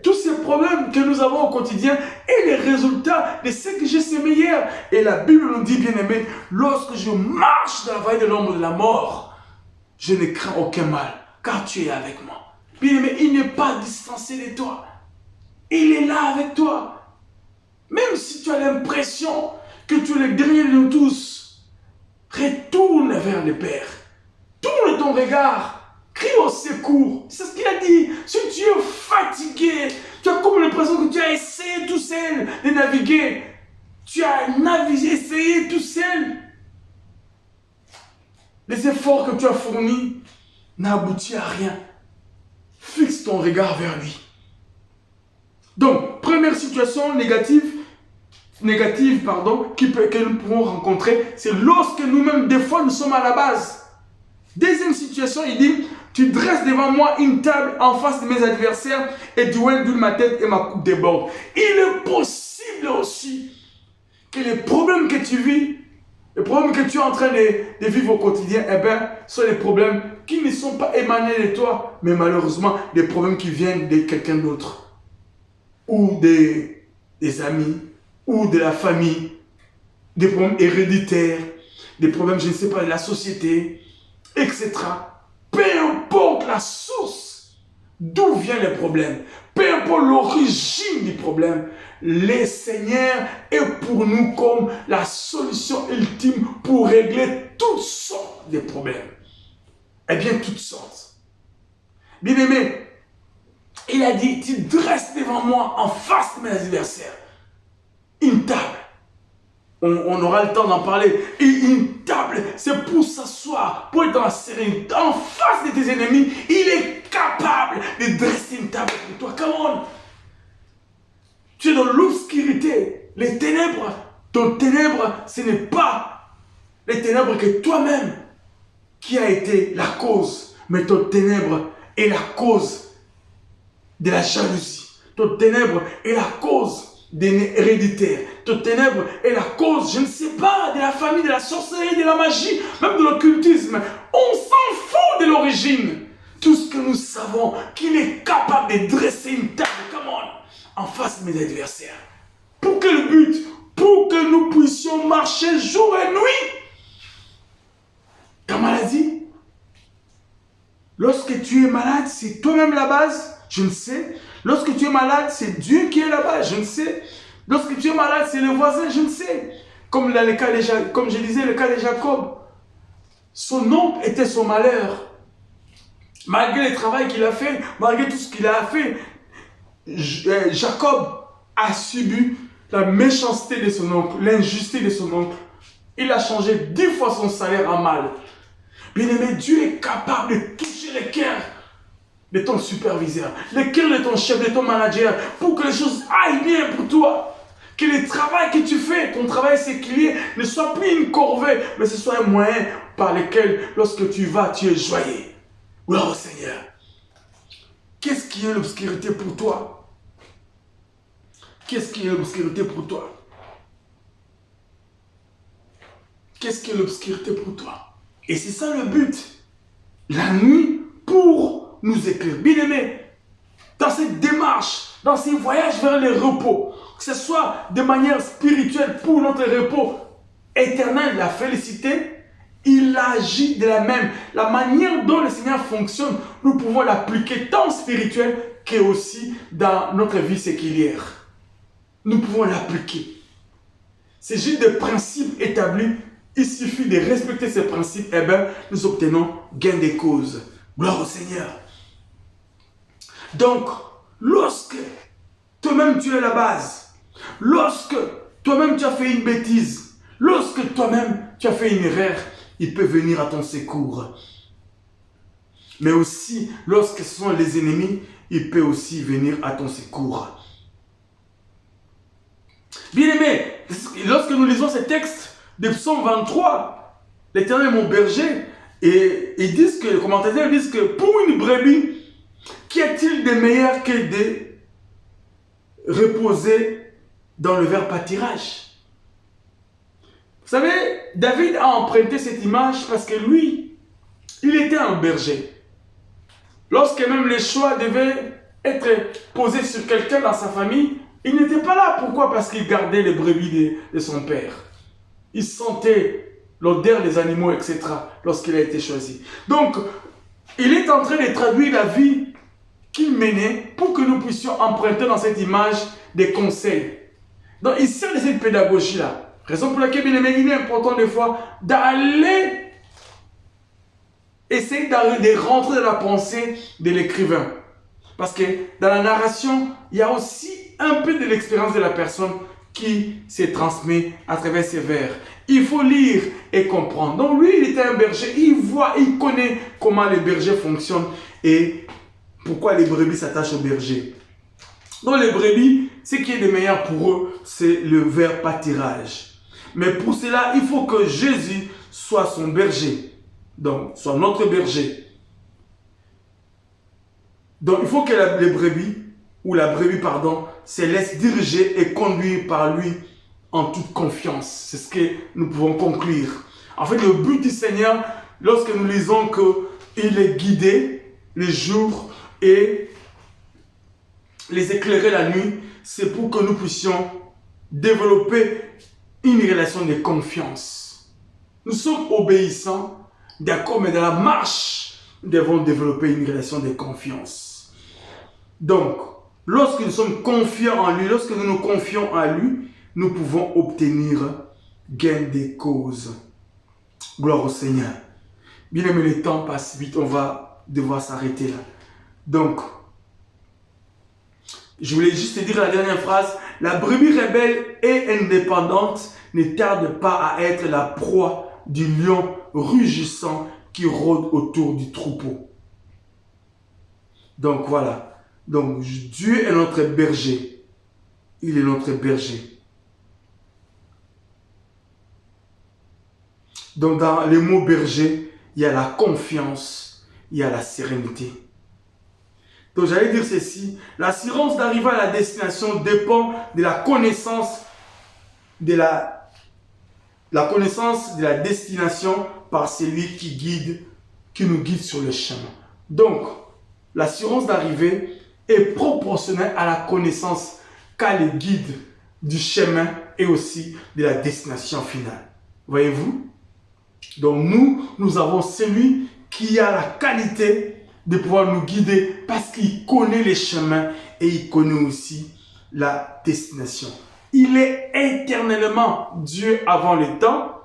tous ces problèmes que nous avons au quotidien et les résultats de ce que j'ai sémé hier. Et la Bible nous dit, bien aimé, lorsque je marche dans la vallée de l'ombre de la mort, je ne crains aucun mal, car tu es avec moi. Bien aimé, il n'est pas distancé de toi. Il est là avec toi. Même si tu as l'impression que tu es le dernier de nous tous, retourne vers le Père. Tourne ton regard. Crie au secours. C'est ce qu'il a dit. Si tu es fatigué, tu as comme l'impression que tu as essayé tout seul de naviguer. Tu as essayé tout seul. Les efforts que tu as fournis n'aboutit à rien. Fixe ton regard vers lui. Donc, première première situation négative que nous pouvons rencontrer, c'est lorsque nous-mêmes, des fois, nous sommes à la base. Deuxième situation, il dit, tu dresses devant moi une table en face de mes adversaires et du oint d'huile ma tête et ma coupe déborde. Il est possible aussi que les problèmes que tu vis, les problèmes que tu es en train de vivre au quotidien, sont des problèmes qui ne sont pas émanés de toi, mais malheureusement, des problèmes qui viennent de quelqu'un d'autre, ou des amis, ou de la famille, des problèmes héréditaires, des problèmes, je ne sais pas, de la société, etc. Peu importe la source d'où viennent les problèmes, peu importe l'origine du problème, le Seigneur est pour nous comme la solution ultime pour régler toutes sortes de problèmes. Eh bien, toutes sortes. Bien-aimé, il a dit, tu dresses devant moi en face de mes adversaires une table. On aura le temps d'en parler. Et une table, c'est pour s'asseoir, pour être en sérénité, en face de tes ennemis. Il est capable de dresser une table pour toi. Come on. Tu es dans l'obscurité, les ténèbres. Ton ténèbre, ce n'est pas les ténèbres que toi-même qui a été la cause. Mais ton ténèbre est la cause de la jalousie. Ton ténèbre est la cause des héréditaires. Ton ténèbre est la cause, je ne sais pas, de la famille, de la sorcellerie, de la magie, même de l'occultisme. On s'en fout de l'origine. Tout ce que nous savons, qu'il est capable de dresser une table, come on, en face de mes adversaires. Pour quel but? Pour que nous puissions marcher jour et nuit. Ta maladie, lorsque tu es malade, c'est toi-même la base, je ne sais. Lorsque tu es malade, c'est Dieu qui est la base, je ne sais. Lorsque tu es malade, c'est le voisin, je ne sais. Comme je disais, le cas de Jacob. Son oncle était son malheur. Malgré le travail qu'il a fait, malgré tout ce qu'il a fait, Jacob a subi la méchanceté de son oncle, l'injustice de son oncle. Il a changé 10 fois son salaire en mal. Bien-aimé, Dieu est capable de toucher les cœurs de ton superviseur, le cœur de ton chef, de ton manager, pour que les choses aillent bien pour toi. Que le travail que tu fais, ton travail séculier, ne soit plus une corvée, mais ce soit un moyen par lequel, lorsque tu vas, tu es joyeux. Gloire au Seigneur. Qu'est-ce qui est l'obscurité pour toi? Qu'est-ce qui est l'obscurité pour toi? Qu'est-ce qui est l'obscurité pour toi? Et c'est ça le but. La nuit pour nous éclairer. Bien aimé, dans cette démarche, dans ces voyages vers le repos, que ce soit de manière spirituelle pour notre repos éternel, la félicité, il agit de la même. La manière dont le Seigneur fonctionne, nous pouvons l'appliquer tant spirituel que aussi dans notre vie séculière. Nous pouvons l'appliquer. C'est juste des principes établis. Il suffit de respecter ces principes, et bien, nous obtenons gain de cause. Gloire au Seigneur. Donc, lorsque toi-même tu es la base, lorsque toi-même tu as fait une bêtise, lorsque toi-même tu as fait une erreur, il peut venir à ton secours. Mais aussi, lorsque ce sont les ennemis, il peut aussi venir à ton secours. Bien-aimés, lorsque nous lisons ces textes de Psaume 23, l'Éternel est mon berger, et ils disent que, les commentateurs disent que pour une brebis, qu'y a-t-il de meilleur que de reposer dans le vert pâturage? Vous savez, David a emprunté cette image parce que lui, il était un berger. Lorsque même les choix devaient être posés sur quelqu'un dans sa famille, il n'était pas là. Pourquoi? Parce qu'il gardait les brebis de son père. Il sentait l'odeur des animaux, etc. lorsqu'il a été choisi. Donc, il est en train de traduire la vie qu'il menait pour que nous puissions emprunter dans cette image des conseils. Donc, il sert de cette pédagogie-là. Raison pour laquelle, bien aimé, il est important des fois d'aller essayer de rentrer dans la pensée de l'écrivain. Parce que dans la narration, il y a aussi un peu de l'expérience de la personne qui se transmet à travers ses vers. Il faut lire et comprendre. Donc lui, il était un berger. Il voit, il connaît comment les bergers fonctionnent et pourquoi les brebis s'attachent aux bergers. Donc les brebis, ce qui est le meilleur pour eux, c'est le vert pâturage. Mais pour cela, il faut que Jésus soit son berger. Donc, soit notre berger. Donc, il faut que la brebis, pardon, se laisse diriger et conduire par lui en toute confiance. C'est ce que nous pouvons conclure. En fait, le but du Seigneur, lorsque nous lisons qu'il est guidé le jour et les éclairer la nuit, c'est pour que nous puissions développer une relation de confiance. Nous sommes obéissants, d'accord, mais dans la marche, nous devons développer une relation de confiance. Donc, lorsque nous sommes confiants en lui, lorsque nous nous confions en lui, nous pouvons obtenir gain des causes. Gloire au Seigneur. Bien aimé, le temps passe vite, on va devoir s'arrêter là. Donc, je voulais juste te dire la dernière phrase. La brebis rebelle et indépendante ne tarde pas à être la proie du lion rugissant qui rôde autour du troupeau. Donc voilà. Donc Dieu est notre berger. Il est notre berger. Donc dans les mots berger, il y a la confiance, il y a la sérénité. Donc j'allais dire ceci, l'assurance d'arriver à la destination dépend de la connaissance de la connaissance de la destination par celui qui nous guide sur le chemin. Donc, l'assurance d'arrivée est proportionnelle à la connaissance qu'a le guide du chemin et aussi de la destination finale. Voyez-vous? Donc nous avons celui qui a la qualité de pouvoir nous guider parce qu'il connaît les chemins et il connaît aussi la destination. Il est éternellement Dieu avant le temps.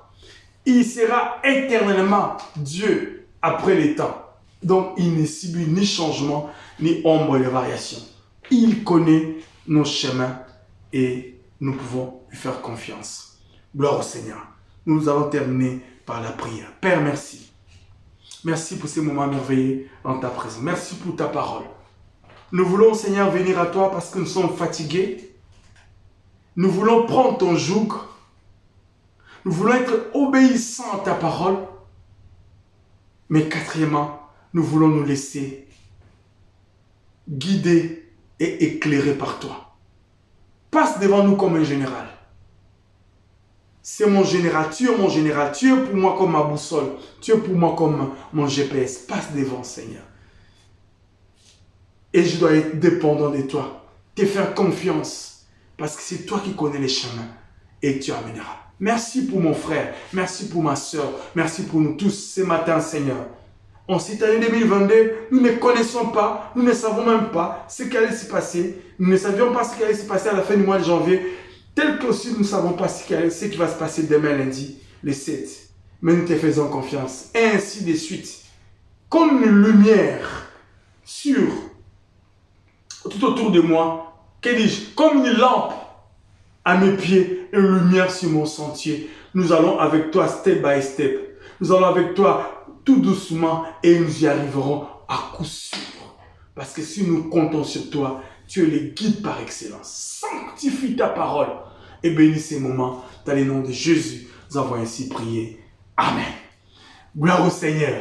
Il sera éternellement Dieu après le temps. Donc il ne subit ni changement ni ombre de variation. Il connaît nos chemins et nous pouvons lui faire confiance. Gloire au Seigneur. Nous allons terminer par la prière. Père, merci. Merci pour ces moments merveilleux dans ta présence. Merci pour ta parole. Nous voulons, Seigneur, venir à toi parce que nous sommes fatigués. Nous voulons prendre ton joug. Nous voulons être obéissants à ta parole. Mais quatrièmement, nous voulons nous laisser guider et éclairer par toi. Passe devant nous comme un général. C'est mon général, tu es mon général, tu es pour moi comme ma boussole, tu es pour moi comme mon GPS. Passe devant, Seigneur. Et je dois être dépendant de toi, te faire confiance, parce que c'est toi qui connais les chemins et tu amèneras. Merci pour mon frère, merci pour ma soeur, merci pour nous tous ce matin, Seigneur. En cette année 2022, nous ne connaissons pas, nous ne savons même pas ce qui allait se passer. Nous ne savions pas ce qui allait se passer à la fin du mois de janvier. Tel que aussi nous ne savons pas ce qui va se passer demain lundi, le 7. Mais nous te faisons confiance. Et ainsi de suite. Comme une lumière tout autour de moi, que dis-je, comme une lampe à mes pieds et une lumière sur mon sentier. Nous allons avec toi step by step. Nous allons avec toi tout doucement et nous y arriverons à coup sûr. Parce que si nous comptons sur toi, tu es le guide par excellence. Sanctifie ta parole et bénis ces moments. Dans le nom de Jésus, nous avons ainsi prié. Amen. Gloire au Seigneur.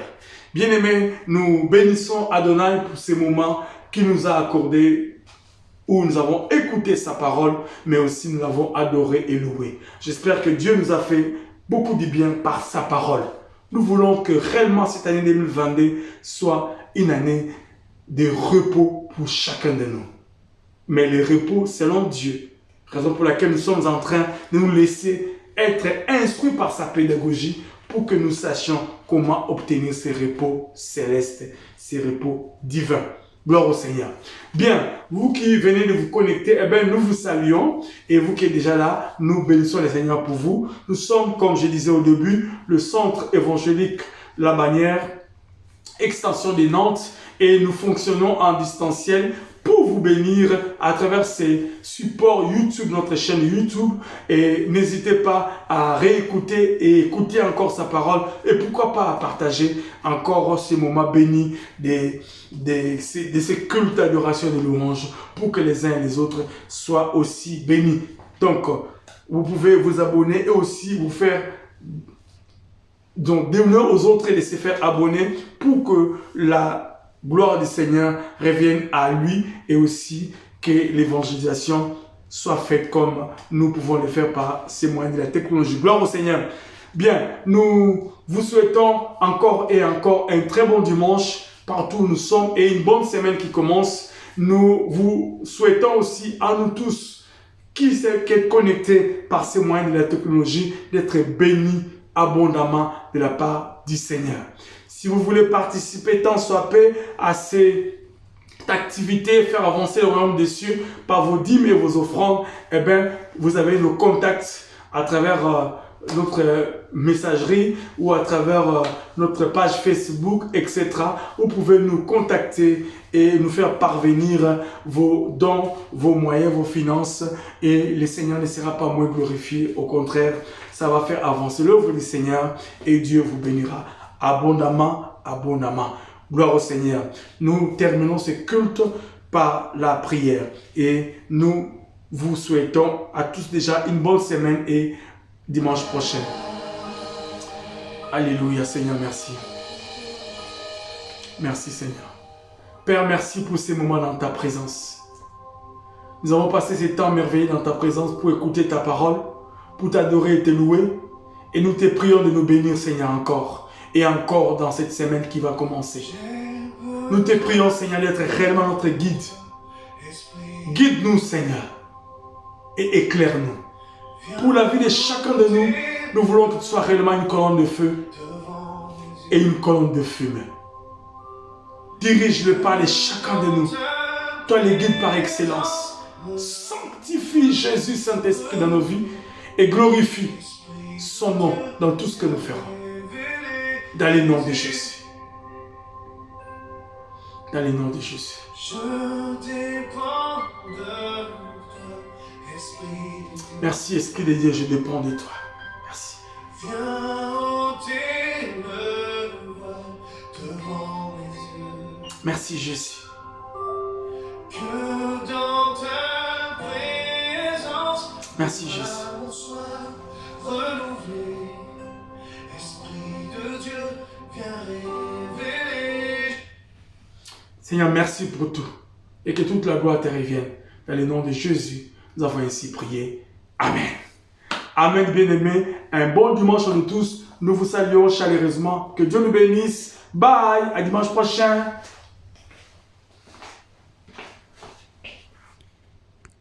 Bien-aimés, nous bénissons Adonai pour ces moments qu'il nous a accordés, où nous avons écouté sa parole, mais aussi nous l'avons adoré et loué. J'espère que Dieu nous a fait beaucoup de bien par sa parole. Nous voulons que réellement cette année 2022 soit une année de repos pour chacun de nous. Mais le repos selon Dieu. Raison pour laquelle nous sommes en train de nous laisser être instruits par sa pédagogie pour que nous sachions comment obtenir ces repos célestes, ces repos divins. Gloire au Seigneur. Bien, vous qui venez de vous connecter, nous vous saluons. Et vous qui êtes déjà là, nous bénissons le Seigneur pour vous. Nous sommes, comme je disais au début, le centre évangélique La Bannière, extension de Nantes. Et nous fonctionnons en distanciel pour vous bénir à travers ces supports YouTube, notre chaîne YouTube. Et n'hésitez pas à réécouter et écouter encore sa parole. Et pourquoi pas à partager encore ces moments bénis de ces cultes d'adoration et de louange pour que les uns et les autres soient aussi bénis. Donc, vous pouvez vous abonner et aussi vous faire donc donner aux autres et laisser faire abonner pour que la gloire du Seigneur revienne à lui et aussi que l'évangélisation soit faite comme nous pouvons le faire par ces moyens de la technologie. Gloire au Seigneur. Bien, nous vous souhaitons encore et encore un très bon dimanche partout où nous sommes et une bonne semaine qui commence. Nous vous souhaitons aussi à nous tous qui sont connectés par ces moyens de la technologie d'être bénis abondamment de la part du Seigneur. Si vous voulez participer tant soit peu à cette activité, faire avancer le royaume des cieux par vos dîmes et vos offrandes, eh bien, vous avez nos contacts à travers notre messagerie ou à travers notre page Facebook, etc. Vous pouvez nous contacter et nous faire parvenir vos dons, vos moyens, vos finances et le Seigneur ne sera pas moins glorifié. Au contraire, ça va faire avancer l'œuvre du Seigneur et Dieu vous bénira abondamment, abondamment. Gloire au Seigneur. Nous terminons ce culte par la prière et nous vous souhaitons à tous déjà une bonne semaine et dimanche prochain. Alléluia, Seigneur, merci. Merci, Seigneur. Père, merci pour ces moments dans ta présence. Nous avons passé ces temps merveilleux dans ta présence pour écouter ta parole, pour t'adorer et te louer. Et nous te prions de nous bénir, Seigneur, encore et encore dans cette semaine qui va commencer. Nous te prions, Seigneur, d'être réellement notre guide. Guide-nous, Seigneur, et éclaire-nous. Pour la vie de chacun de nous, nous voulons que tu sois réellement une colonne de feu et une colonne de fumée. Dirige le pas de chacun de nous. Toi, le guide par excellence. Sanctifie Jésus, Saint-Esprit, dans nos vies et glorifie son nom dans tout ce que nous ferons. Dans le nom de Jésus. Dans le nom de Jésus. Merci, Esprit de Dieu, je dépends de toi. Merci. Merci, Jésus. Merci, Jésus. Seigneur, merci pour tout. Et que toute la gloire te revienne. Dans le nom de Jésus, nous avons ainsi prié. Amen. Amen, bien-aimés. Un bon dimanche à nous tous. Nous vous saluons chaleureusement. Que Dieu nous bénisse. Bye. À dimanche prochain.